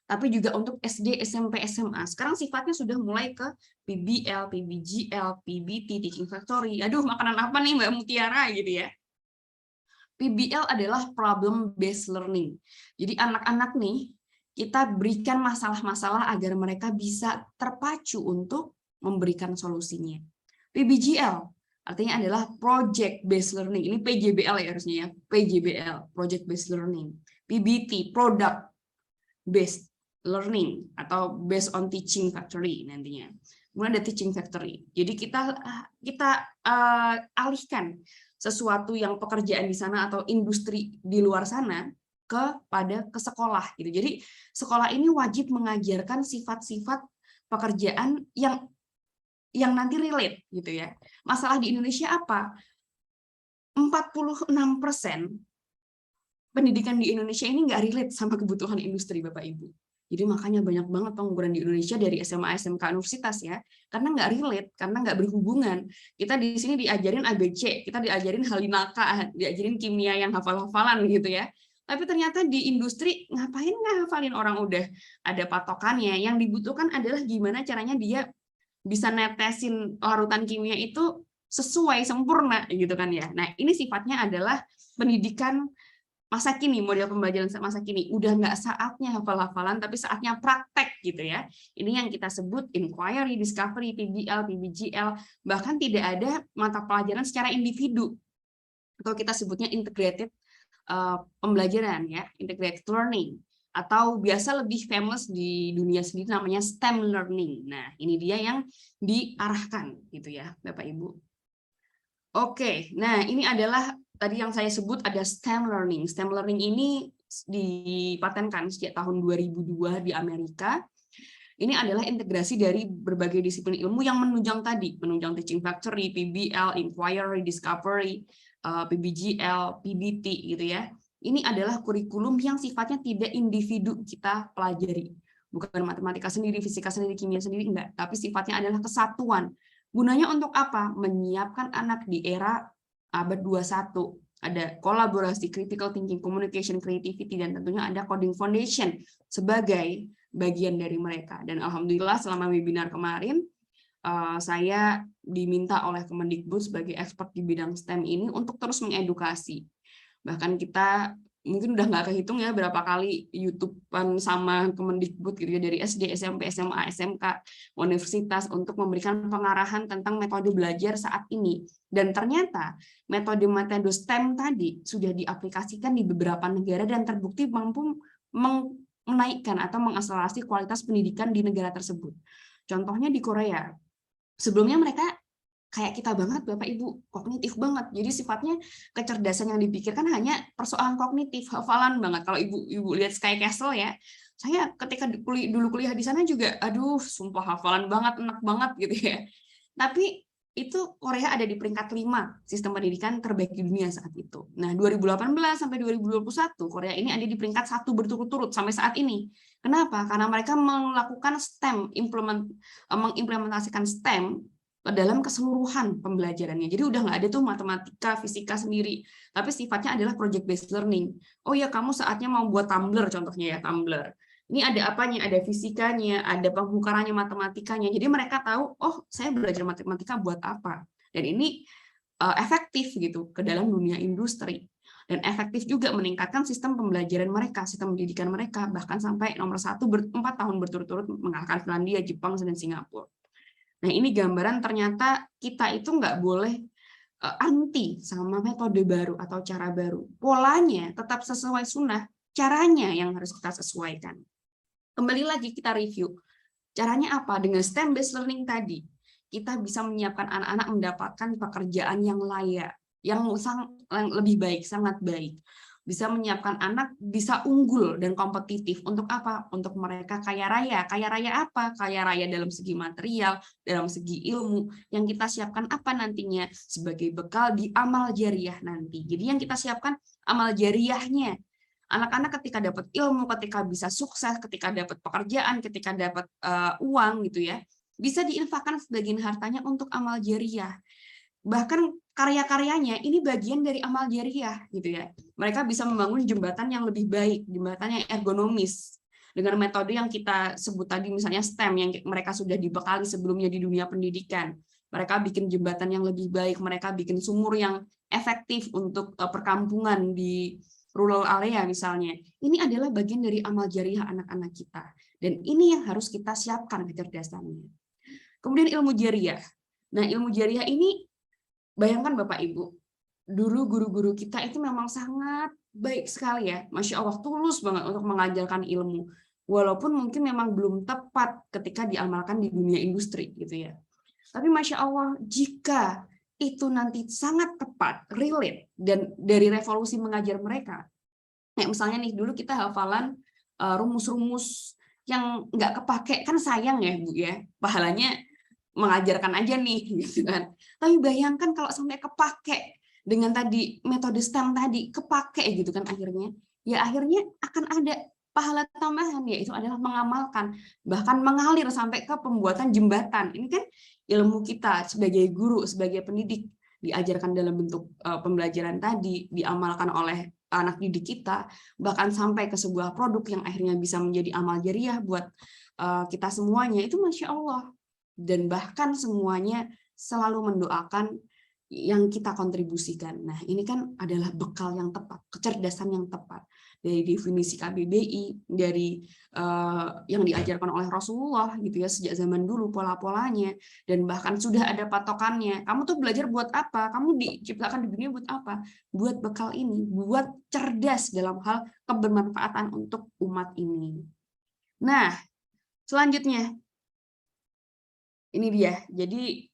tapi juga untuk SD, SMP, SMA. Sekarang sifatnya sudah mulai ke PBL, PBGL, PBT, teaching factory. Aduh, makanan apa nih Mbak Mutiara gitu ya. PBL adalah problem based learning. Jadi anak-anak nih kita berikan masalah-masalah agar mereka bisa terpacu untuk memberikan solusinya. PBGL artinya adalah project based learning. Ini PJBL ya harusnya ya, PJBL, project based learning. PBT, product based learning atau based on teaching factory nantinya. Kemudian ada teaching factory. Jadi kita alihkan sesuatu yang pekerjaan di sana atau industri di luar sana ke sekolah gitu. Jadi sekolah ini wajib mengajarkan sifat-sifat pekerjaan yang nanti relate gitu ya. Masalah di Indonesia apa? 46% pendidikan di Indonesia ini nggak relate sama kebutuhan industri, Bapak Ibu. Jadi makanya banyak banget pengangguran di Indonesia dari SMA, SMK, universitas ya, karena nggak relate, karena nggak berhubungan. Kita di sini diajarin ABC, kita diajarin Halinaka, diajarin kimia yang hafal-hafalan gitu ya. Tapi ternyata di industri ngapain ngehafalin, orang udah ada patokannya. Yang dibutuhkan adalah gimana caranya dia bisa netesin larutan kimia itu sesuai, sempurna gitu kan ya. Nah ini sifatnya adalah pendidikan masa kini, model pembelajaran masa kini. Udah nggak saatnya hafal-hafalan, tapi saatnya praktek gitu ya. Ini yang kita sebut inquiry, discovery, PBL, PBGL, bahkan tidak ada mata pelajaran secara individu. Atau kita sebutnya integrated pembelajaran ya, integrated learning. Atau biasa lebih famous di dunia sendiri namanya STEM learning. Nah, ini dia yang diarahkan gitu ya, Bapak Ibu. Oke, nah ini adalah tadi yang saya sebut ada STEM learning. STEM learning ini dipatenkan sejak tahun 2002 di Amerika. Ini adalah integrasi dari berbagai disiplin ilmu yang menunjang tadi, menunjang teaching factory, PBL, inquiry, discovery, PBGL, PBT gitu ya. Ini adalah kurikulum yang sifatnya tidak individu kita pelajari. Bukan matematika sendiri, fisika sendiri, kimia sendiri, enggak. Tapi sifatnya adalah kesatuan. Gunanya untuk apa? Menyiapkan anak di era abad 21. Ada kolaborasi, critical thinking, communication, creativity, dan tentunya ada coding foundation sebagai bagian dari mereka. Dan alhamdulillah selama webinar kemarin, saya diminta oleh Kemendikbud sebagai expert di bidang STEM ini untuk terus mengedukasi. Bahkan kita mungkin udah nggak kehitung ya berapa kali YouTube-an sama Kemendikbud gitu ya, dari SD, SMP, SMA, SMK, universitas untuk memberikan pengarahan tentang metode belajar saat ini. Dan ternyata metode-metode STEM tadi sudah diaplikasikan di beberapa negara dan terbukti mampu menaikkan atau mengakselerasi kualitas pendidikan di negara tersebut. Contohnya di Korea. Sebelumnya mereka kayak kita banget, Bapak Ibu, kognitif banget. Jadi sifatnya kecerdasan yang dipikirkan hanya persoalan kognitif, hafalan banget. Kalau Ibu lihat Sky Castle ya, saya ketika dulu kuliah di sana juga, aduh, sumpah hafalan banget, enak banget gitu ya. Tapi itu Korea ada di peringkat 5 sistem pendidikan terbaik di dunia saat itu. Nah, 2018 sampai 2021 Korea ini ada di peringkat 1 berturut-turut sampai saat ini. Kenapa? Karena mereka melakukan STEM, mengimplementasikan STEM dalam keseluruhan pembelajarannya. Jadi udah nggak ada tuh matematika, fisika sendiri, tapi sifatnya adalah project based learning. Oh ya, kamu saatnya mau buat tumbler contohnya ya, tumbler. Ini ada apanya? Ada fisikanya, ada pembongkarannya, matematikanya. Jadi mereka tahu, oh saya belajar matematika buat apa? Dan ini efektif gitu ke dalam dunia industri. Dan efektif juga meningkatkan sistem pembelajaran mereka, sistem pendidikan mereka, bahkan sampai nomor 1 4 tahun berturut-turut mengalahkan Finlandia, Jepang, dan Singapura. Nah, ini gambaran ternyata kita itu nggak boleh anti sama metode baru atau cara baru. Polanya tetap sesuai sunnah, caranya yang harus kita sesuaikan. Kembali lagi kita review. Caranya apa? Dengan STEM-based learning tadi, kita bisa menyiapkan anak-anak mendapatkan pekerjaan yang layak, yang lebih baik, sangat baik. Bisa menyiapkan anak bisa unggul dan kompetitif. Untuk apa? Untuk mereka kaya raya. Kaya raya apa? Kaya raya dalam segi material, dalam segi ilmu. Yang kita siapkan apa nantinya? Sebagai bekal di amal jariah nanti. Jadi yang kita siapkan amal jariahnya. Anak-anak ketika dapat ilmu, ketika bisa sukses, ketika dapat pekerjaan, ketika dapat uang gitu ya, bisa diinfakkan sebagian hartanya untuk amal jariah. Bahkan karya-karyanya ini bagian dari amal jariah gitu ya. Mereka bisa membangun jembatan yang lebih baik, jembatan yang ergonomis dengan metode yang kita sebut tadi, misalnya STEM yang mereka sudah dibekali sebelumnya di dunia pendidikan. Mereka bikin jembatan yang lebih baik, mereka bikin sumur yang efektif untuk perkampungan di rural area misalnya. Ini adalah bagian dari amal jariah anak-anak kita. Dan ini yang harus kita siapkan kecerdasannya. Kemudian ilmu jariah. Nah, ilmu jariah ini, bayangkan Bapak Ibu, dulu guru-guru kita itu memang sangat baik sekali ya. Masya Allah, tulus banget untuk mengajarkan ilmu. Walaupun mungkin memang belum tepat ketika diamalkan di dunia industri gitu ya. Tapi Masya Allah, jika itu nanti sangat tepat, relate, dan dari revolusi mengajar mereka. Kayak misalnya nih, dulu kita hafalan rumus-rumus yang nggak kepake, kan sayang ya Bu ya, pahalanya mengajarkan aja nih, gitu kan. Tapi bayangkan kalau sampai kepake dengan tadi metode STEM tadi, kepake gitu kan akhirnya, ya akhirnya akan ada pahala tambahan, yaitu adalah mengamalkan, bahkan mengalir sampai ke pembuatan jembatan. Ini kan ilmu kita sebagai guru, sebagai pendidik, diajarkan dalam bentuk pembelajaran tadi, diamalkan oleh anak didik kita, bahkan sampai ke sebuah produk yang akhirnya bisa menjadi amal jariah buat kita semuanya. Itu Masya Allah. Dan bahkan semuanya selalu mendoakan yang kita kontribusikan. Nah, ini kan adalah bekal yang tepat, kecerdasan yang tepat. Dari definisi KBBI, dari yang diajarkan oleh Rasulullah gitu ya, sejak zaman dulu pola-polanya, dan bahkan sudah ada patokannya. Kamu tuh belajar buat apa? Kamu diciptakan di dunia buat apa? Buat bekal ini, buat cerdas dalam hal kebermanfaatan untuk umat ini. Nah, selanjutnya ini dia. Jadi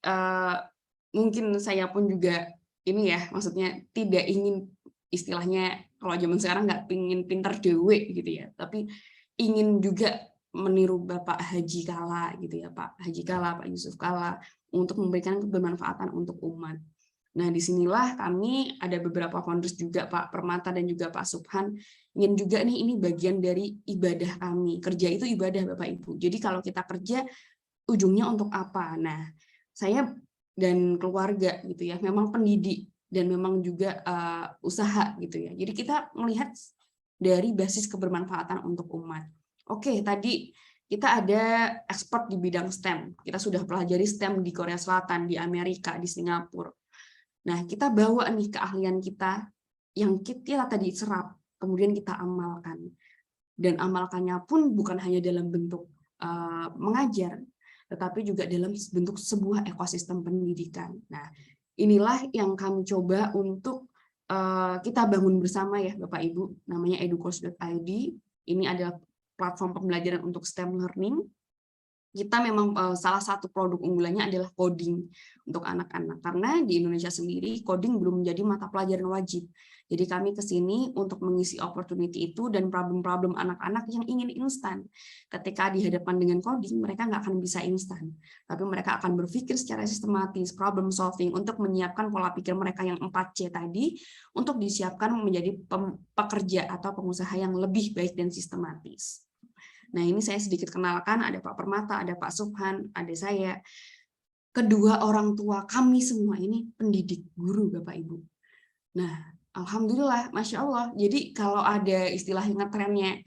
mungkin saya pun juga ini ya, maksudnya tidak ingin istilahnya kalau zaman sekarang nggak pingin pinter dewe gitu ya, tapi ingin juga meniru Bapak Haji Kala gitu ya, Pak Haji Kala, Pak Yusuf Kala, untuk memberikan kebermanfaatan untuk umat. Nah, disinilah kami ada beberapa founders juga, Pak Permata dan juga Pak Subhan, ingin juga nih ini bagian dari ibadah kami. Kerja itu ibadah Bapak Ibu. Jadi kalau kita kerja ujungnya untuk apa? Nah, saya dan keluarga gitu ya, memang pendidik dan memang juga usaha gitu ya. Jadi kita melihat dari basis kebermanfaatan untuk umat. Oke, tadi kita ada ekspor di bidang STEM. Kita sudah pelajari STEM di Korea Selatan, di Amerika, di Singapura. Nah, kita bawa nih keahlian kita yang kita tadi serap, kemudian kita amalkan. Dan amalkannya pun bukan hanya dalam bentuk mengajar, tetapi juga dalam bentuk sebuah ekosistem pendidikan. Nah, inilah yang kami coba untuk kita bangun bersama ya Bapak Ibu, namanya educourse.id. Ini adalah platform pembelajaran untuk STEM learning. Kita memang salah satu produk unggulannya adalah coding untuk anak-anak, karena di Indonesia sendiri coding belum menjadi mata pelajaran wajib. Jadi kami ke sini untuk mengisi opportunity itu dan problem-problem anak-anak yang ingin instan. Ketika dihadapkan dengan coding, mereka nggak akan bisa instan, tapi mereka akan berpikir secara sistematis, problem solving, untuk menyiapkan pola pikir mereka yang 4C tadi, untuk disiapkan menjadi pekerja atau pengusaha yang lebih baik dan sistematis. Nah, ini saya sedikit kenalkan, ada Pak Permata, ada Pak Subhan, ada saya. kedua orang tua kami semua ini pendidik guru, Bapak Ibu. Nah, alhamdulillah, Masya Allah. Jadi kalau ada istilah ngetrennya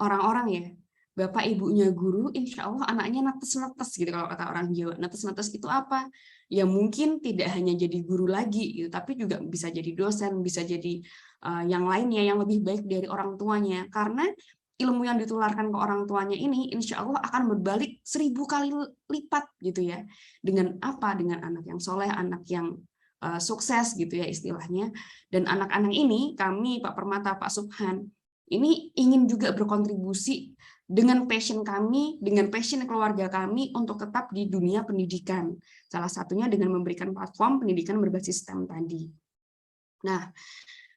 orang-orang ya, bapak ibunya guru, insya Allah anaknya netes-netes gitu kalau kata orang Jawa. Netes-netes itu apa? Ya mungkin tidak hanya jadi guru lagi gitu, tapi juga bisa jadi dosen, bisa jadi yang lainnya yang lebih baik dari orang tuanya. Karena ilmu yang ditularkan ke orang tuanya ini insya Allah akan berbalik 1000 kali lipat gitu ya. Dengan apa? Dengan anak yang soleh, anak yang sukses gitu ya istilahnya. Dan anak-anak ini kami Pak Permata, Pak Subhan ini ingin juga berkontribusi dengan passion kami, dengan passion keluarga kami untuk tetap di dunia pendidikan. Salah satunya dengan memberikan platform pendidikan berbasis STEM tadi. Nah,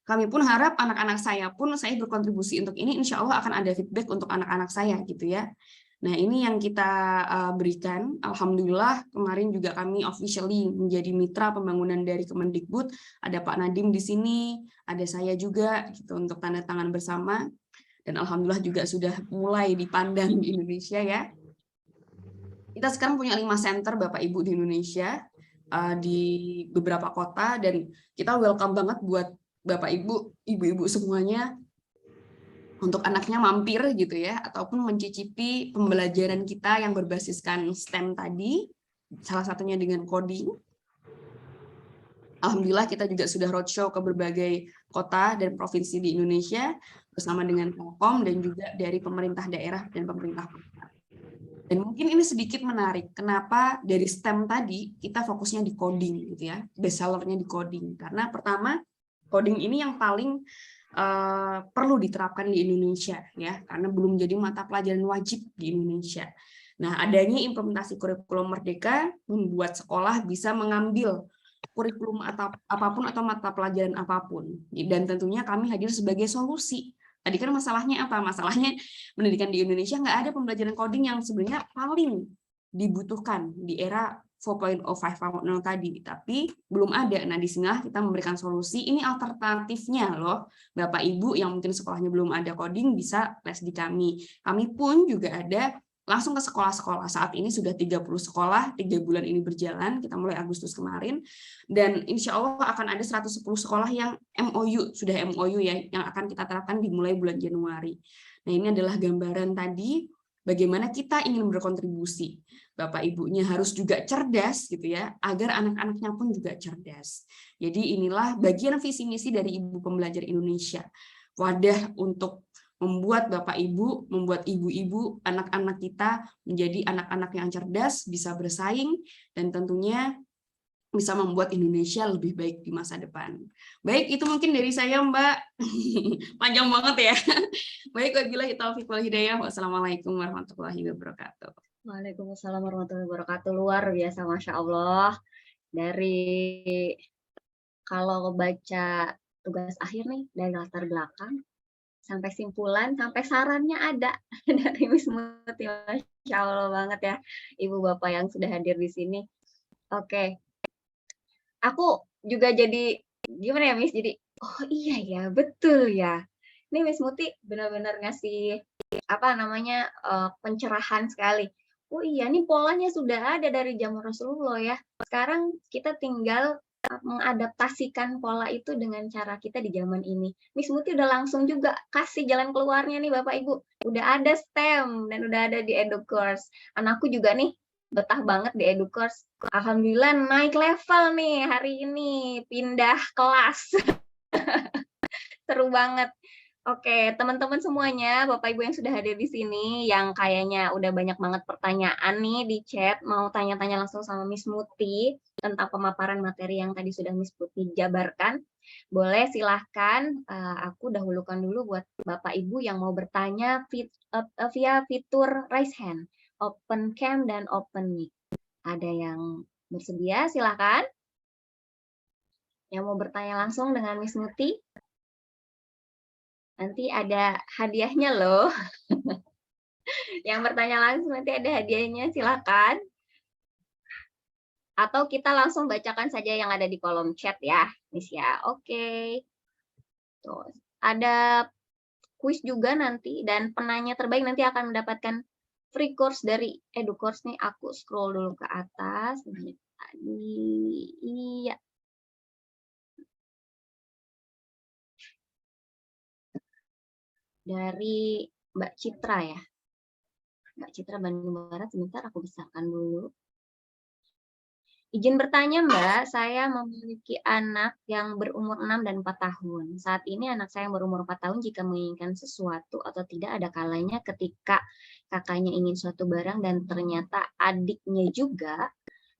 kami pun harap anak-anak saya pun saya berkontribusi untuk ini, insya Allah akan ada feedback untuk anak-anak saya gitu ya. Nah, ini yang kita berikan. Alhamdulillah kemarin juga kami officially menjadi mitra pembangunan dari Kemendikbud. Ada Pak Nadiem di sini, ada saya juga gitu untuk tanda tangan bersama. Dan alhamdulillah juga sudah mulai dipandang di Indonesia ya. Kita sekarang punya 5 center Bapak Ibu di Indonesia di beberapa kota, dan kita welcome banget buat Bapak Ibu, ibu-ibu semuanya untuk anaknya mampir gitu ya, ataupun mencicipi pembelajaran kita yang berbasiskan STEM tadi, salah satunya dengan coding. Alhamdulillah kita juga sudah roadshow ke berbagai kota dan provinsi di Indonesia bersama dengan Telkom dan juga dari pemerintah daerah dan pemerintah pusat. Dan mungkin ini sedikit menarik, kenapa dari STEM tadi kita fokusnya di coding gitu ya, best sellernya di coding. Karena pertama, coding ini yang paling perlu diterapkan di Indonesia ya, karena belum jadi mata pelajaran wajib di Indonesia. Nah, adanya implementasi kurikulum Merdeka membuat sekolah bisa mengambil kurikulum atau apapun atau mata pelajaran apapun, dan tentunya kami hadir sebagai solusi. Tadi kan masalahnya apa? Masalahnya pendidikan di Indonesia nggak ada pembelajaran coding yang sebenarnya paling dibutuhkan di era 4.0, 5.0 tadi, tapi belum ada. Nah, di sinilah kita memberikan solusi. Ini alternatifnya loh, Bapak Ibu yang mungkin sekolahnya belum ada coding bisa les di kami. Kami pun juga ada langsung ke sekolah-sekolah. Saat ini sudah 30 sekolah, 3 bulan ini berjalan, kita mulai Agustus kemarin, dan insya Allah akan ada 110 sekolah yang MOU, sudah MOU ya, yang akan kita terapkan dimulai bulan Januari. Nah, ini adalah gambaran tadi bagaimana kita ingin berkontribusi. Bapak Ibunya harus juga cerdas gitu ya, agar anak-anaknya pun juga cerdas. Jadi inilah bagian visi misi dari Ibu Pembelajar Indonesia. Wadah untuk membuat Bapak Ibu, membuat ibu-ibu, anak-anak kita menjadi anak-anak yang cerdas, bisa bersaing, dan tentunya bisa membuat Indonesia lebih baik di masa depan. Baik, itu mungkin dari saya, Mbak. Panjang banget ya. Baik, wabillahi taufiq wal hidayah. Wassalamualaikum warahmatullahi wabarakatuh. Waalaikumsalam warahmatullahi wabarakatuh. Luar biasa, Masya Allah. Dari kalau baca tugas akhir nih, dari latar belakang, sampai simpulan, sampai sarannya ada dari Miss Muti. Masya Allah banget ya, Ibu Bapak yang sudah hadir di sini. Oke. Aku juga jadi, gimana ya Miss, jadi, oh iya ya, betul ya. Ini Miss Muti benar-benar ngasih, apa namanya, pencerahan sekali. Oh iya, ini polanya sudah ada dari zaman Rasulullah ya. Sekarang kita tinggal mengadaptasikan pola itu dengan cara kita di zaman ini. Miss Muti udah langsung juga kasih jalan keluarnya nih Bapak Ibu. Udah ada STEM dan udah ada di EduCourse. Anakku juga nih betah banget di EduCourse. Alhamdulillah naik level nih hari ini, pindah kelas. Seru banget. Oke, teman-teman semuanya, Bapak Ibu yang sudah hadir di sini, yang kayaknya udah banyak banget pertanyaan nih di chat, mau tanya-tanya langsung sama Miss Muti tentang pemaparan materi yang tadi sudah Miss Muti jabarkan, boleh silahkan aku dahulukan dulu buat Bapak Ibu yang mau bertanya via fitur raise hand, open cam dan open mic. Ada yang bersedia, silahkan. Yang mau bertanya langsung dengan Miss Muti? Nanti ada hadiahnya loh. Yang bertanya langsung nanti ada hadiahnya, silakan. Atau kita langsung bacakan saja yang ada di kolom chat ya, Miss ya. Oke. Tuh, ada kuis juga nanti, dan penanya terbaik nanti akan mendapatkan free course dari EduCourse nih. Aku scroll dulu ke atas. Iya. Dari Mbak Citra ya. Mbak Citra Bandung Barat, sebentar aku pisahkan dulu. Izin bertanya Mbak, saya memiliki anak yang berumur 6 dan 4 tahun. Saat ini anak saya yang berumur 4 tahun jika menginginkan sesuatu atau tidak ada kalanya ketika kakaknya ingin suatu barang dan ternyata adiknya juga,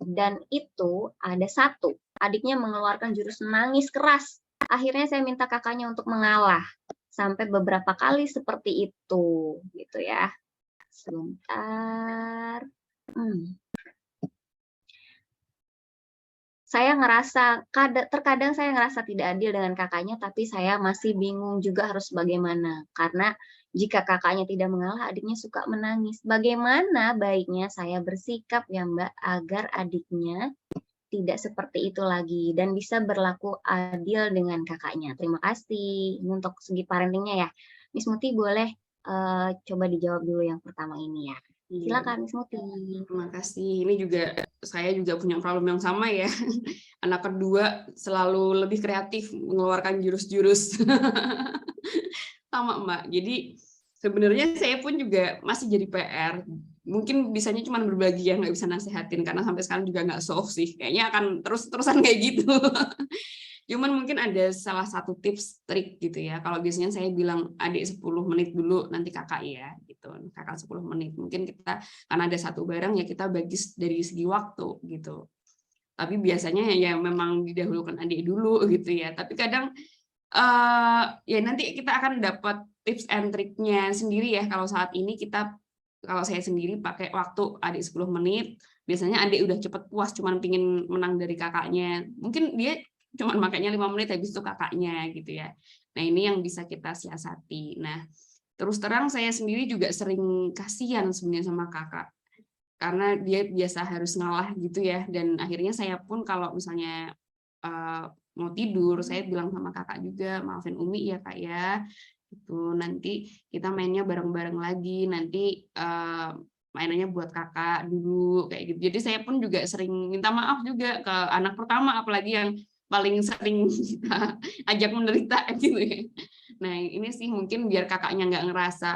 dan itu ada satu, adiknya mengeluarkan jurus menangis keras. Akhirnya saya minta kakaknya untuk mengalah. Sampai beberapa kali seperti itu, gitu ya. Sebentar. Saya ngerasa, terkadang saya ngerasa tidak adil dengan kakaknya, tapi saya masih bingung juga harus bagaimana. Karena jika kakaknya tidak mengalah, adiknya suka menangis. Bagaimana baiknya saya bersikap ya Mbak, agar adiknya tidak seperti itu lagi dan bisa berlaku adil dengan kakaknya. Terima kasih. Ini untuk segi parentingnya ya. Miss Muti boleh coba dijawab dulu yang pertama ini ya. Silakan Miss Muti. Terima kasih. Ini juga saya juga punya problem yang sama ya. Anak kedua selalu lebih kreatif mengeluarkan jurus-jurus. Sama Mbak. Jadi sebenarnya saya pun juga masih jadi PR. Mungkin bisanya cuma berbagi ya, nggak bisa nasehatin karena sampai sekarang juga nggak solve sih. Kayaknya akan terus-terusan kayak gitu. Cuman mungkin ada salah satu tips trik gitu ya. Kalau biasanya saya bilang adik 10 menit dulu, nanti kakak ya gitu. Kakak 10 menit. Mungkin kita karena ada satu barang ya kita bagi dari segi waktu gitu. Tapi biasanya ya memang didahulukan adik dulu gitu ya. Tapi kadang ya nanti kita akan dapat tips and triknya sendiri ya. Kalau saat ini kalau saya sendiri pakai waktu adik 10 menit, biasanya adik udah cepet puas, cuman pingin menang dari kakaknya. Mungkin dia cuman makanya 5 menit, habis itu kakaknya gitu ya. Nah ini yang bisa kita siasati. Nah terus terang saya sendiri juga sering kasihan sebenarnya sama kakak. Karena dia biasa harus ngalah gitu ya. Dan akhirnya saya pun kalau misalnya mau tidur, saya bilang sama kakak juga, maafin Umi ya kak ya. Itu nanti kita mainnya bareng-bareng lagi, nanti mainannya buat kakak dulu kayak gitu. Jadi saya pun juga sering minta maaf juga ke anak pertama, apalagi yang paling sering kita ajak menderita gitu ya. Nah ini sih mungkin biar kakaknya nggak ngerasa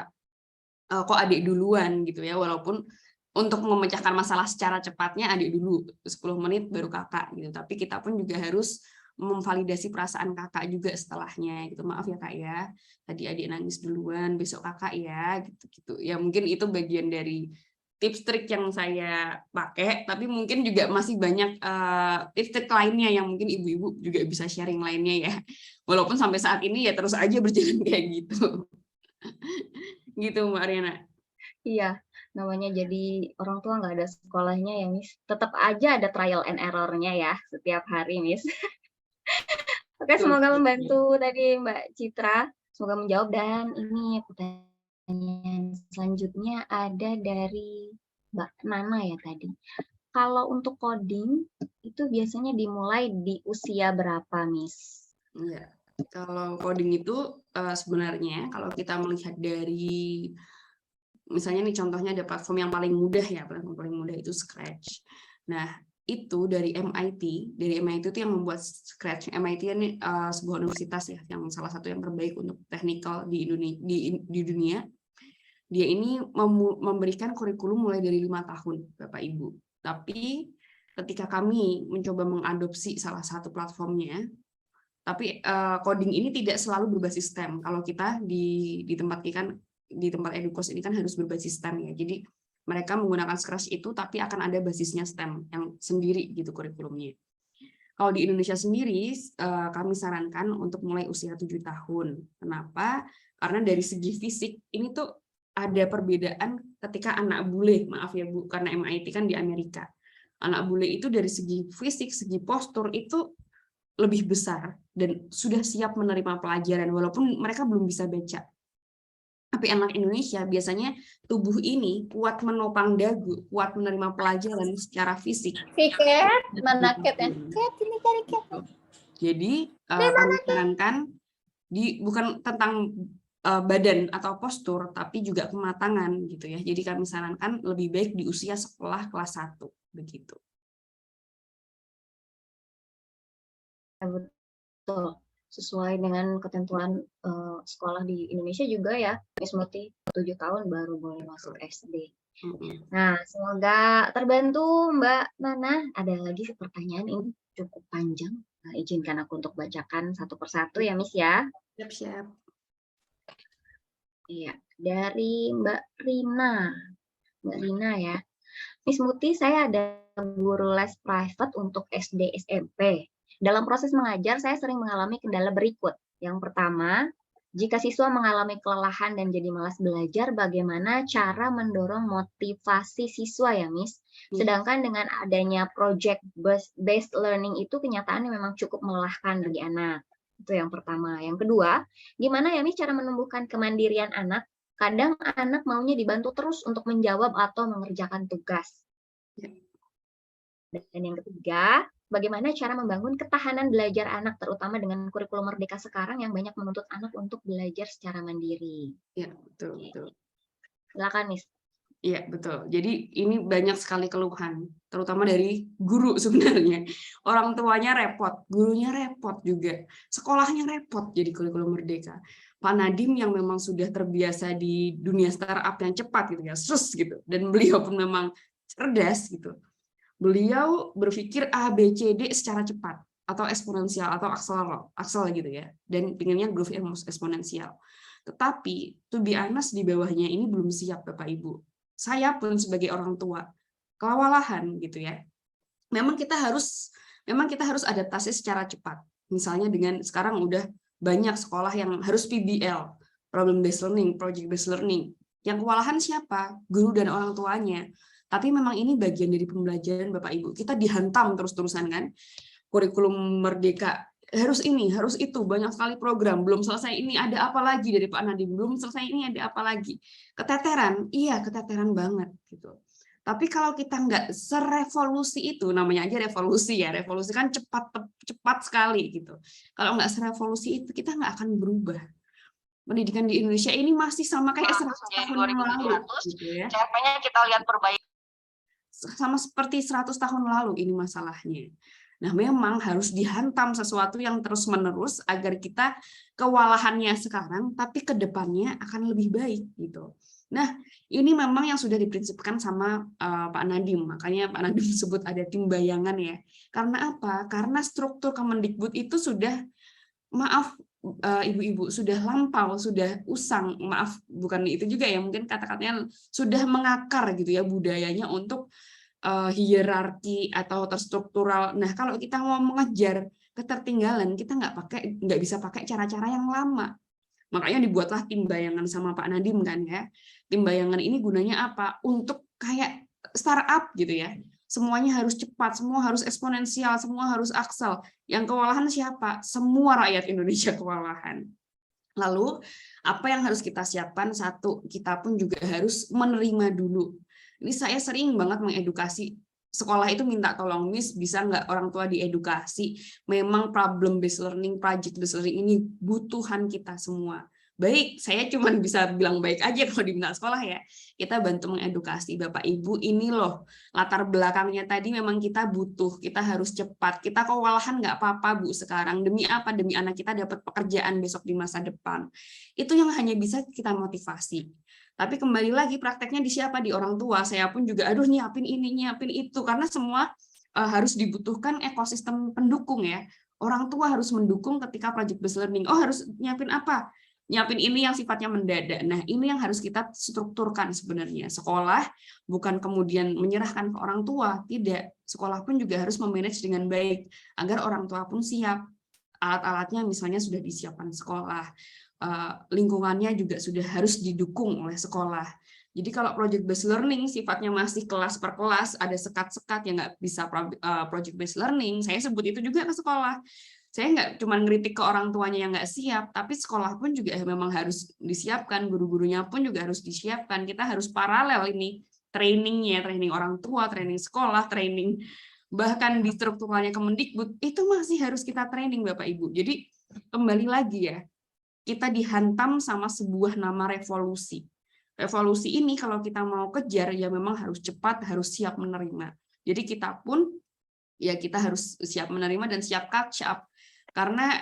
kok adik duluan gitu ya, walaupun untuk memecahkan masalah secara cepatnya adik dulu 10 menit baru kakak gitu. Tapi kita pun juga harus memvalidasi perasaan kakak juga setelahnya gitu. Maaf ya kak ya, tadi adik nangis duluan, besok kakak ya gitu-gitu. Ya mungkin itu bagian dari tips trik yang saya pakai, tapi mungkin juga masih banyak tips trik lainnya yang mungkin ibu-ibu juga bisa sharing lainnya ya. Walaupun sampai saat ini ya terus aja berjalan kayak gitu. Gitu Mbak Ariana. Iya, namanya jadi orang tua nggak ada sekolahnya ya Miss. Tetap aja ada trial and error-nya ya setiap hari Miss. Oke, semoga membantu tadi Mbak Citra. Semoga menjawab, dan ini pertanyaan selanjutnya ada dari Mbak Nana ya tadi. Kalau untuk coding itu biasanya dimulai di usia berapa, Miss? Iya, kalau coding itu sebenarnya kalau kita melihat dari misalnya nih contohnya ada platform yang paling mudah ya, platform paling mudah itu Scratch. Nah, itu dari MIT itu yang membuat Scratch. MIT ini sebuah universitas ya, yang salah satu yang terbaik untuk technical di dunia. Dia ini memberikan kurikulum mulai dari 5 tahun, Bapak Ibu. Tapi ketika kami mencoba mengadopsi salah satu platformnya, tapi coding ini tidak selalu berbasis STEM. Kalau kita di tempat Edukos ini kan harus berbasis STEM ya. Jadi mereka menggunakan Scratch itu tapi akan ada basisnya STEM yang sendiri gitu kurikulumnya. Kalau di Indonesia sendiri kami sarankan untuk mulai usia 7 tahun. Kenapa? Karena dari segi fisik ini tuh ada perbedaan ketika anak bule, maaf ya Bu, karena MIT kan di Amerika. Anak bule itu dari segi fisik, segi postur itu lebih besar dan sudah siap menerima pelajaran walaupun mereka belum bisa baca. Tapi anak Indonesia biasanya tubuh ini kuat menopang dagu, kuat menerima pelajaran secara fisik. Mana Cat ya? Cat, ini cari Cat. Jadi kami sarankan bukan tentang badan atau postur, tapi juga kematangan gitu ya. Jadi kami sarankan lebih baik di usia sekolah kelas 1 begitu. betul. Sesuai dengan ketentuan sekolah di Indonesia juga ya, Miss Muti, 7 tahun baru boleh masuk SD. Nah, semoga terbantu Mbak Nana. Ada lagi pertanyaan, ini cukup panjang. Nah, izinkan aku untuk bacakan satu persatu ya, Miss ya. Siap-siap. Iya, dari Mbak Rina. Mbak Rina ya. Miss Muti, saya ada guru les private untuk SD SMP. Dalam proses mengajar, saya sering mengalami kendala berikut. Yang pertama, jika siswa mengalami kelelahan dan jadi malas belajar, bagaimana cara mendorong motivasi siswa ya, Miss? Sedangkan dengan adanya project-based learning itu kenyataannya memang cukup melelahkan bagi anak. Itu yang pertama. Yang kedua, gimana ya, Miss, cara menumbuhkan kemandirian anak? Kadang anak maunya dibantu terus untuk menjawab atau mengerjakan tugas. Dan yang ketiga, bagaimana cara membangun ketahanan belajar anak, terutama dengan kurikulum Merdeka sekarang yang banyak menuntut anak untuk belajar secara mandiri. Ya, betul. Silakan, Miss. Iya, betul. Jadi ini banyak sekali keluhan, terutama dari guru sebenarnya. Orang tuanya repot, gurunya repot juga, sekolahnya repot jadi kurikulum Merdeka. Pak Nadiem yang memang sudah terbiasa di dunia startup yang cepat gitu ya, gitu. Dan beliau pun memang cerdas gitu. Beliau berpikir A, B, C, D secara cepat, atau eksponensial, atau aksel gitu ya. Dan pinginnya growth eksponensial. Tetapi, to be honest, di bawahnya ini belum siap Bapak Ibu. Saya pun sebagai orang tua, kewalahan gitu ya. Memang kita harus adaptasi secara cepat. Misalnya dengan sekarang udah banyak sekolah yang harus PBL, problem based learning, project based learning. Yang kewalahan siapa? Guru dan orang tuanya. Tapi memang ini bagian dari pembelajaran Bapak Ibu. Kita dihantam terus-terusan kan. Kurikulum Merdeka harus ini, harus itu, banyak sekali program. Belum selesai ini ada apa lagi dari Pak Nadiem? Belum selesai ini ada apa lagi? Keteteran, iya keteteran banget gitu. Tapi kalau kita nggak serevolusi itu, namanya aja revolusi ya. Revolusi kan cepat sekali gitu. Kalau nggak serevolusi itu, kita nggak akan berubah. Pendidikan di Indonesia ini masih sama kayak 100 tahun yang lalu. Gitu ya. Caranya kita lihat perbaikan. Sama seperti 100 tahun lalu ini masalahnya. Nah, memang harus dihantam sesuatu yang terus-menerus agar kita kewalahannya sekarang, tapi ke depannya akan lebih baik gitu. Nah, ini memang yang sudah diprinsipkan sama Pak Nadiem. Makanya Pak Nadiem sebut ada tim bayangan ya. Karena apa? Karena struktur Kemendikbud itu sudah, maaf ibu-ibu, sudah lampau, sudah usang. Maaf, bukan itu juga ya. Mungkin kata-katanya sudah mengakar gitu ya budayanya untuk hierarki atau terstruktural. Nah, kalau kita mau mengejar ketertinggalan, kita nggak bisa pakai cara-cara yang lama. Makanya dibuatlah tim bayangan sama Pak Nadiem kan ya. Tim bayangan ini gunanya apa? Untuk kayak startup gitu ya. Semuanya harus cepat, semua harus eksponensial, semua harus aksel. Yang kewalahan siapa? Semua rakyat Indonesia kewalahan. Lalu, apa yang harus kita siapkan? Satu, kita pun juga harus menerima dulu. Ini saya sering banget mengedukasi sekolah itu, minta tolong, Miss, bisa nggak orang tua diedukasi? Memang problem based learning, project based learning ini butuhan kita semua. Baik, saya cuma bisa bilang baik aja kalau diminta sekolah ya. Kita bantu mengedukasi Bapak Ibu, ini loh latar belakangnya tadi memang kita butuh, kita harus cepat. Kita kewalahan nggak apa-apa Bu sekarang. Demi apa? Demi anak kita dapat pekerjaan besok di masa depan. Itu yang hanya bisa kita motivasi. Tapi kembali lagi prakteknya di siapa? Di orang tua. Saya pun juga aduh nyiapin ini, nyiapin itu. Karena semua harus dibutuhkan ekosistem pendukung ya. Orang tua harus mendukung ketika project based learning. Oh harus nyiapin apa? Nyiapin ini yang sifatnya mendadak. Nah ini yang harus kita strukturkan sebenarnya. Sekolah bukan kemudian menyerahkan ke orang tua. Tidak. Sekolah pun juga harus memanage dengan baik. Agar orang tua pun siap. Alat-alatnya misalnya sudah disiapkan sekolah. Lingkungannya juga sudah harus didukung oleh sekolah. Jadi kalau project based learning sifatnya masih kelas per kelas, ada sekat-sekat yang nggak bisa project based learning, saya sebut itu juga ke sekolah. Saya nggak cuma ngeritik ke orang tuanya yang nggak siap, tapi sekolah pun juga memang harus disiapkan, guru-gurunya pun juga harus disiapkan. Kita harus paralel ini trainingnya, training orang tua, training sekolah, training bahkan di strukturalnya Kemendikbud, itu masih harus kita training Bapak Ibu. Jadi kembali lagi ya, kita dihantam sama sebuah nama revolusi. Revolusi ini kalau kita mau kejar ya memang harus cepat, harus siap menerima. Jadi kita pun ya kita harus siap menerima dan siap catch up. Karena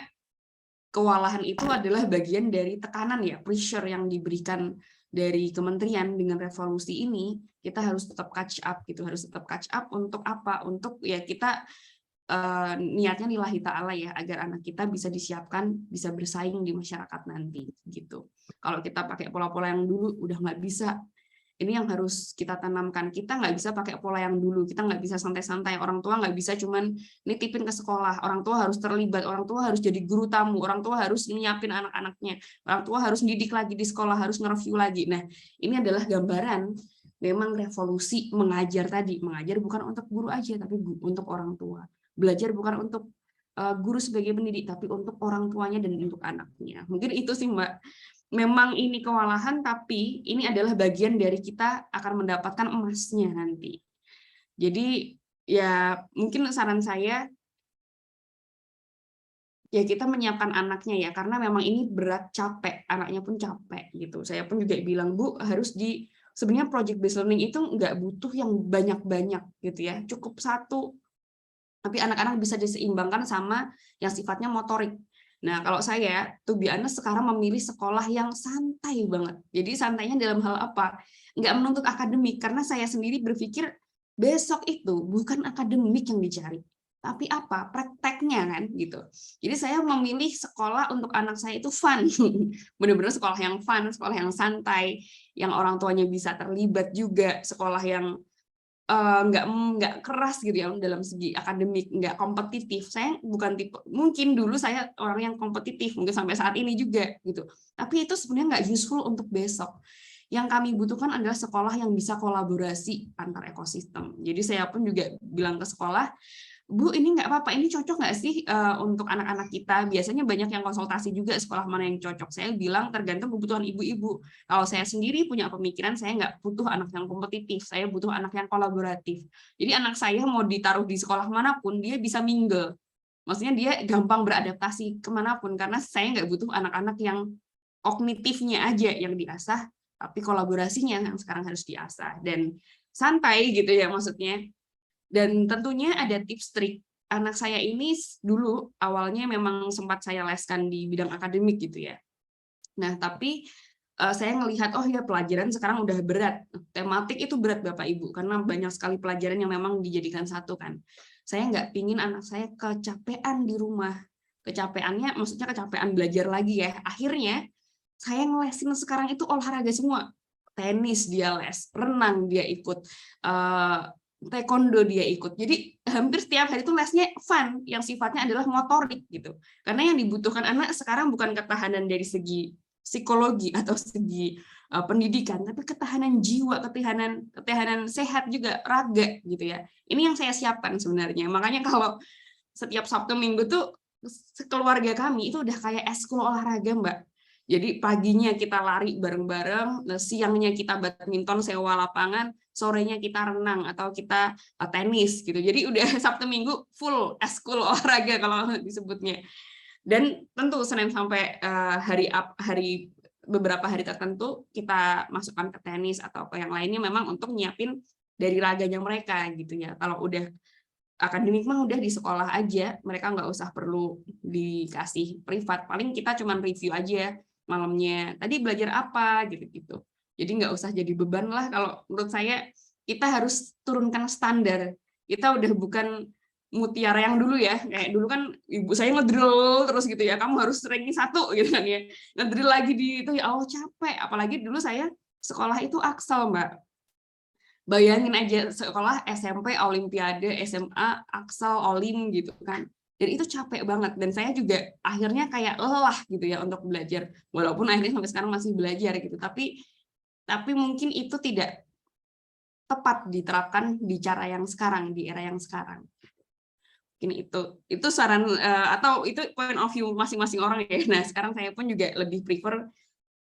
kewalahan itu adalah bagian dari tekanan ya, pressure yang diberikan dari kementerian. Dengan revolusi ini kita harus tetap catch up gitu, harus tetap catch up untuk apa? Untuk ya kita niatnya lillahi ta'ala ya, agar anak kita bisa disiapkan, bisa bersaing di masyarakat nanti gitu. Kalau kita pakai pola-pola yang dulu udah nggak bisa. Ini yang harus kita tanamkan. Kita nggak bisa pakai pola yang dulu. Kita nggak bisa santai-santai. Orang tua nggak bisa cuman nitipin ke sekolah. Orang tua harus terlibat. Orang tua harus jadi guru tamu. Orang tua harus nyiapin anak-anaknya. Orang tua harus didik lagi di sekolah, harus nge-review lagi. Nah, ini adalah gambaran memang revolusi mengajar tadi. Mengajar bukan untuk guru aja, tapi untuk orang tua. Belajar bukan untuk guru sebagai pendidik, tapi untuk orang tuanya dan untuk anaknya. Mungkin itu sih, Mbak. Memang ini kewalahan, tapi ini adalah bagian dari kita akan mendapatkan emasnya nanti. Jadi ya mungkin saran saya ya kita menyiapkan anaknya ya, karena memang ini berat, capek, anaknya pun capek gitu. Saya pun juga bilang, Bu, harus sebenarnya project based learning itu nggak butuh yang banyak-banyak gitu ya, cukup satu, tapi anak-anak bisa diseimbangkan sama yang sifatnya motorik. Nah, kalau saya, to be honest, sekarang memilih sekolah yang santai banget. Jadi santainya dalam hal apa? Nggak menuntut akademik, karena saya sendiri berpikir besok itu bukan akademik yang dicari, tapi apa? Prakteknya kan, gitu. Jadi saya memilih sekolah untuk anak saya itu fun. Benar-benar sekolah yang fun, sekolah yang santai, yang orang tuanya bisa terlibat juga, sekolah yang nggak keras gitu ya dalam segi akademik, nggak kompetitif. Saya bukan tipe, mungkin dulu saya orang yang kompetitif, mungkin sampai saat ini juga gitu. Tapi itu sebenarnya nggak useful untuk besok. Yang kami butuhkan adalah sekolah yang bisa kolaborasi antar ekosistem. Jadi saya pun juga bilang ke sekolah, Bu, ini nggak apa-apa, ini cocok nggak sih untuk anak-anak kita? Biasanya banyak yang konsultasi juga sekolah mana yang cocok. Saya bilang tergantung kebutuhan ibu-ibu. Kalau saya sendiri punya pemikiran, saya nggak butuh anak yang kompetitif, saya butuh anak yang kolaboratif. Jadi anak saya mau ditaruh di sekolah manapun, dia bisa mingle. Maksudnya dia gampang beradaptasi kemanapun, karena saya nggak butuh anak-anak yang kognitifnya aja yang diasah, tapi kolaborasinya yang sekarang harus diasah. Dan santai gitu ya maksudnya. Dan tentunya ada tips trik. Anak saya ini dulu awalnya memang sempat saya leskan di bidang akademik gitu ya. Nah, tapi saya ngelihat, oh ya pelajaran sekarang udah berat. Tematik itu berat Bapak Ibu, karena banyak sekali pelajaran yang memang dijadikan satu kan. Saya nggak pingin anak saya kecapean di rumah. Kecapeannya, maksudnya kecapean belajar lagi ya. Akhirnya, saya ngelesin sekarang itu olahraga semua. Tenis dia les, renang dia ikut, taekwondo dia ikut. Jadi hampir setiap hari itu lesnya fun, yang sifatnya adalah motorik gitu. Karena yang dibutuhkan anak sekarang bukan ketahanan dari segi psikologi atau segi pendidikan, tapi ketahanan jiwa, ketahanan sehat juga, raga gitu ya. Ini yang saya siapkan sebenarnya. Makanya kalau setiap Sabtu Minggu tuh keluarga kami itu udah kayak eskul olahraga, Mbak. Jadi paginya kita lari bareng-bareng, siangnya kita badminton sewa lapangan, sorenya kita renang atau kita tenis gitu. Jadi udah Sabtu Minggu full eskul olahraga kalau disebutnya. Dan tentu Senin sampai hari beberapa hari tertentu kita masukkan ke tenis atau ke yang lainnya, memang untuk nyiapin dari raganya mereka gitu ya. Kalau udah akademik mah udah di sekolah aja, mereka nggak usah perlu dikasih privat. Paling kita cuman review aja malamnya, tadi belajar apa gitu-gitu. Jadi nggak usah jadi beban lah. Kalau menurut saya kita harus turunkan standar. Kita udah bukan mutiara yang dulu ya, kayak dulu kan ibu saya ngedrill terus gitu ya, kamu harus ranking 1 gitu kan ya, ngedrill lagi di itu ya, Allah capek. Apalagi dulu saya sekolah itu Aksal, Mbak. Bayangin aja sekolah SMP Olimpiade, SMA Aksal Olim gitu kan. Dan itu capek banget, dan saya juga akhirnya kayak lelah gitu ya untuk belajar, walaupun akhirnya sampai sekarang masih belajar gitu, tapi mungkin itu tidak tepat diterapkan di cara yang sekarang, di era yang sekarang. Mungkin itu saran atau itu point of view masing-masing orang ya. Nah, sekarang saya pun juga lebih prefer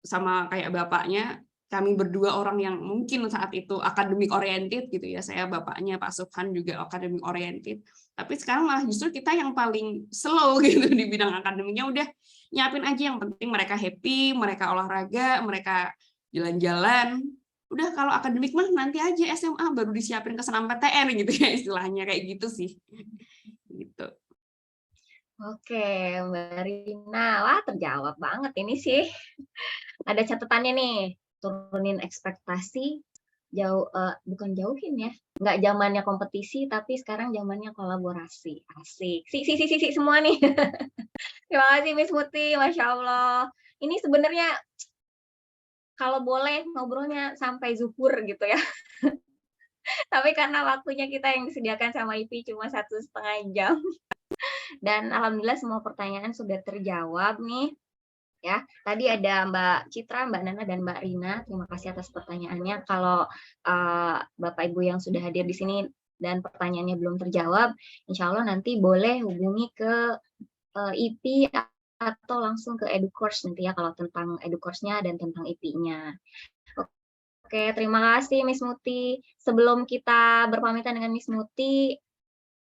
sama kayak bapaknya. Kami berdua orang yang mungkin saat itu akademik oriented gitu ya, saya bapaknya Pak Subhan juga akademik oriented, tapi sekarang malah justru kita yang paling slow gitu di bidang akademiknya. Udah nyiapin aja, yang penting mereka happy, mereka olahraga, mereka jalan-jalan. Udah kalau akademik mah nanti aja SMA baru disiapin ke senam PTN gitu ya, istilahnya kayak gitu sih. Gitu. Oke, Mbak Rina. Wah, terjawab banget ini sih. Ada catatannya nih, turunin ekspektasi, bukan jauhin ya. Nggak zamannya kompetisi, tapi sekarang zamannya kolaborasi. Asik. Si semua nih. Terima kasih Miss Muti, Masya Allah. Ini sebenarnya kalau boleh ngobrolnya sampai zuhur gitu ya. Tapi karena waktunya kita yang disediakan sama IPI cuma 1,5 jam. Dan alhamdulillah semua pertanyaan sudah terjawab nih. Ya, tadi ada Mbak Citra, Mbak Nana, dan Mbak Rina. Terima kasih atas pertanyaannya. Kalau Bapak Ibu yang sudah hadir di sini dan pertanyaannya belum terjawab, insya Allah nanti boleh hubungi ke IPI atau langsung ke EduCourse nanti ya kalau tentang EduCourse-nya dan tentang IPI-nya. Oke, terima kasih Miss Muti. Sebelum kita berpamitan dengan Miss Muti,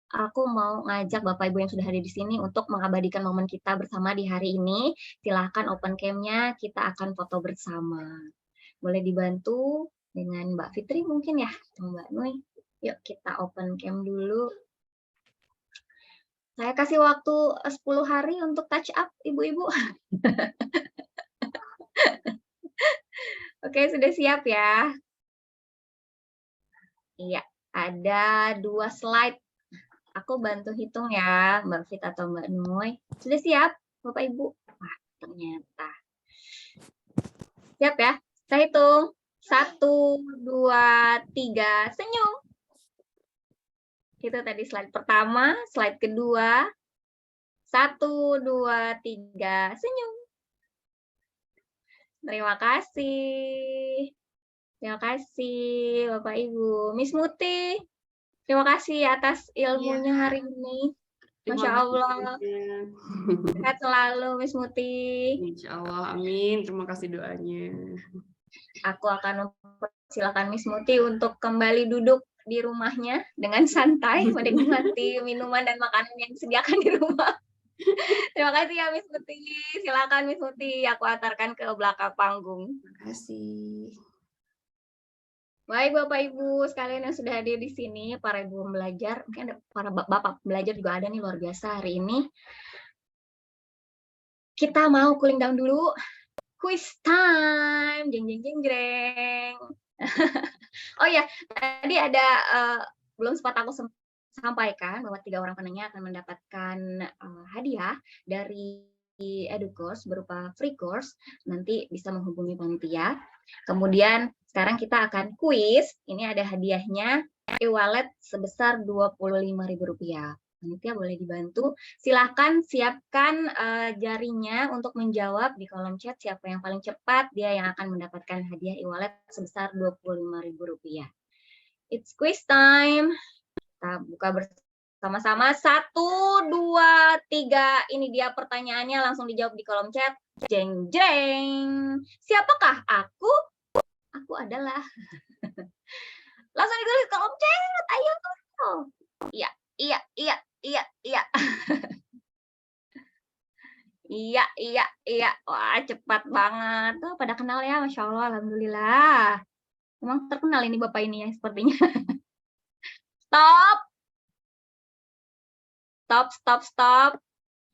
aku mau ngajak Bapak Ibu yang sudah hadir di sini untuk mengabadikan momen kita bersama di hari ini. Silahkan open cam-nya, kita akan foto bersama. Boleh dibantu dengan Mbak Fitri mungkin ya, atau Mbak Nui. Yuk kita open cam dulu. Saya kasih waktu 10 hari untuk touch up, Ibu-Ibu. Oke, sudah siap ya? Iya, ada 2 slide. Aku bantu hitung ya, Mbak Fit atau Mbak Nui. Sudah siap, Bapak Ibu? Wah, ternyata. Siap ya? Saya hitung. 1, 2, 3, senyum. Itu tadi slide pertama, slide kedua. 1, 2, 3, senyum. Terima kasih. Terima kasih, Bapak Ibu. Miss Muti, terima kasih atas ilmunya hari ini. Masya Allah. Sehat selalu, Miss Muti. Insya Allah, amin. Terima kasih doanya. Aku akan mempersilakan Miss Muti untuk kembali duduk di rumahnya dengan santai, menikmati minuman dan makanan yang disediakan di rumah. Terima kasih ya Miss Muti. Silakan Miss Muti, aku antarkan ke belakang panggung. Terima kasih. Baik Bapak Ibu sekalian yang sudah hadir di sini, para ibu pembelajar, mungkin ada para bapak pembelajar juga ada nih luar biasa hari ini. Kita mau cooling down dulu. Quiz time, jeng jeng jeng jeng. Oh ya, tadi ada belum sempat aku sampaikan bahwa 3 orang penanya akan mendapatkan hadiah dari EduCourse berupa free course. Nanti bisa menghubungi panitia. Kemudian sekarang kita akan kuis. Ini ada hadiahnya, e-wallet sebesar Rp25.000. Panitia boleh dibantu. Silahkan siapkan jarinya untuk menjawab di kolom chat. Siapa yang paling cepat, dia yang akan mendapatkan hadiah e-wallet sebesar Rp25.000. It's quiz time. Kita buka bersama-sama. 1, 2, 3. Ini dia pertanyaannya. Langsung dijawab di kolom chat. Jeng jeng. Siapakah aku? Aku adalah. Langsung ditulis di kolom chat. Ayo. Iya. Iya. Iya. Wah, cepat banget. Tuh, pada kenal ya, Masya Allah, alhamdulillah. Memang terkenal ini Bapak ini ya, sepertinya. Stop.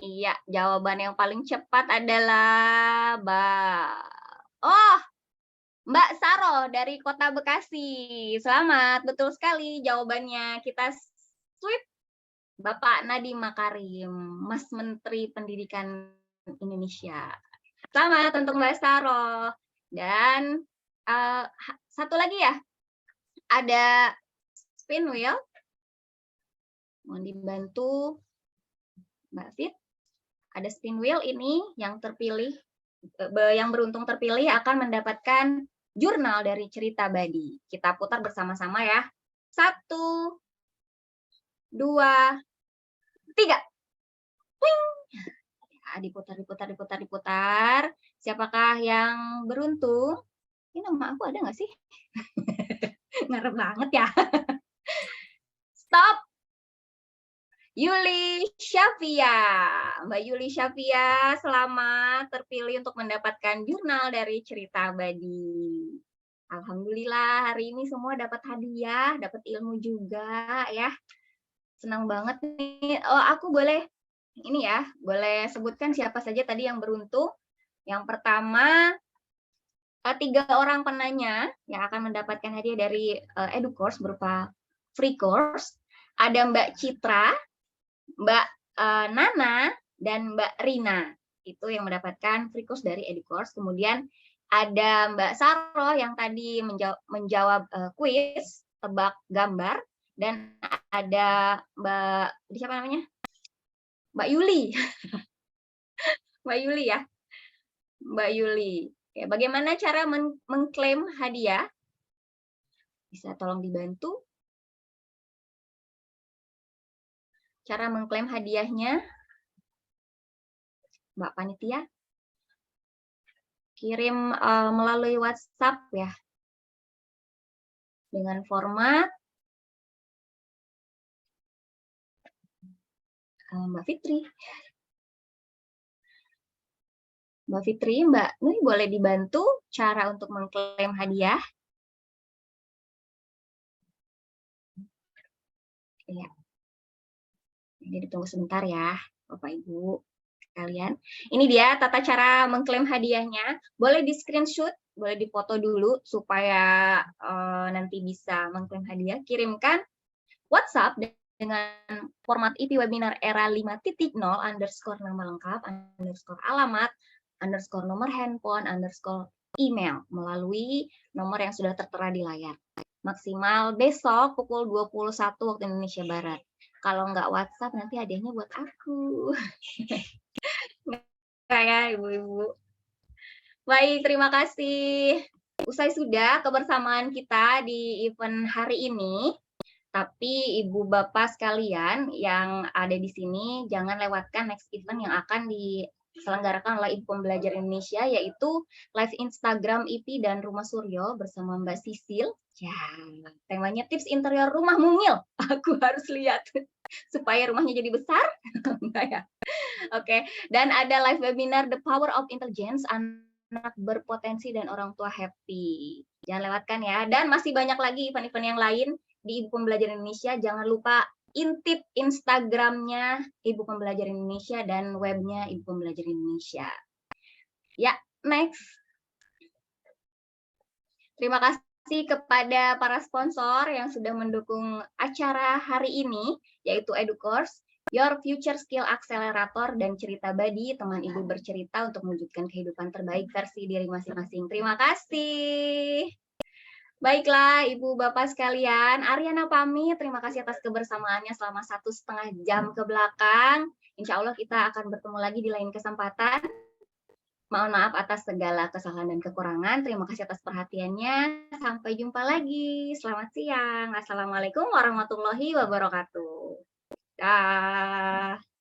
Iya, jawaban yang paling cepat adalah Mbak Saro dari Kota Bekasi. Selamat, betul sekali jawabannya. Kita sweep Bapak Nadiem Makarim, Mas Menteri Pendidikan Indonesia. Selamat untuk Mbak Saro. Dan satu lagi ya, ada spin wheel. Mohon dibantu Mbak Fit. Ada spin wheel ini yang terpilih, yang beruntung terpilih akan mendapatkan jurnal dari Cerita Badi. Kita putar bersama-sama ya. 1, 2, 3. Wing. Ya, diputar. Siapakah yang beruntung? Ini nama aku ada nggak sih? Ngarep banget ya. Stop. Yuli Syafia. Mbak Yuli Syafia, selamat terpilih untuk mendapatkan jurnal dari Cerita Badi. Alhamdulillah hari ini semua dapat hadiah, dapat ilmu juga ya. Senang banget nih. Oh, aku boleh Ini ya, boleh sebutkan siapa saja tadi yang beruntung. Yang pertama, 3 orang penanya yang akan mendapatkan hadiah dari EduCourse berupa free course. Ada Mbak Citra, Mbak Nana, dan Mbak Rina. Itu yang mendapatkan free course dari EduCourse. Kemudian ada Mbak Saro yang tadi menjawab kuis tebak gambar, dan ada Mbak siapa namanya? Mbak Yuli. Mbak Yuli ya. Mbak Yuli. Oke, bagaimana cara mengklaim hadiah? Bisa tolong dibantu? Cara mengklaim hadiahnya, Mbak Panitia? Kirim melalui WhatsApp ya. Dengan format Mbak Fitri. Mbak Fitri, Mbak Nui boleh dibantu cara untuk mengklaim hadiah? Iya. Jadi ditunggu sebentar ya, Bapak Ibu sekalian. Ini dia tata cara mengklaim hadiahnya. Boleh di screenshot, boleh dipoto dulu supaya nanti bisa mengklaim hadiah. Kirimkan WhatsApp dengan format IP webinar era 5.0 underscore nama lengkap, underscore alamat, underscore nomor handphone, underscore email melalui nomor yang sudah tertera di layar. Maksimal besok pukul 21 waktu Indonesia Barat. Kalau nggak WhatsApp nanti hadiahnya buat aku. Kayak ibu-ibu. Baik, terima kasih. Usai sudah kebersamaan kita di event hari ini. Tapi Ibu Bapak sekalian yang ada di sini, jangan lewatkan next event yang akan diselenggarakan oleh Ibu Pembelajar Indonesia, yaitu live Instagram IP dan Rumah Suryo bersama Mbak Sisil. Ya, temanya tips interior rumah mungil. Aku harus lihat supaya rumahnya jadi besar. Enggak ya? Oke, dan ada live webinar The Power of Intelligence, anak berpotensi dan orang tua happy. Jangan lewatkan ya. Dan masih banyak lagi event-event yang lain di Ibu Pembelajar Indonesia. Jangan lupa intip Instagramnya Ibu Pembelajar Indonesia dan webnya Ibu Pembelajar Indonesia. Ya, next. Terima kasih kepada para sponsor yang sudah mendukung acara hari ini, yaitu EduCourse, Your Future Skill Accelerator, dan Cerita Badi, teman Ibu bercerita untuk mewujudkan kehidupan terbaik versi diri masing-masing. Terima kasih. Baiklah, Ibu Bapak sekalian, Aryana pamit. Terima kasih atas kebersamaannya selama 1,5 jam ke belakang. Insya Allah kita akan bertemu lagi di lain kesempatan. Mohon maaf atas segala kesalahan dan kekurangan. Terima kasih atas perhatiannya. Sampai jumpa lagi. Selamat siang. Assalamualaikum warahmatullahi wabarakatuh. Dah.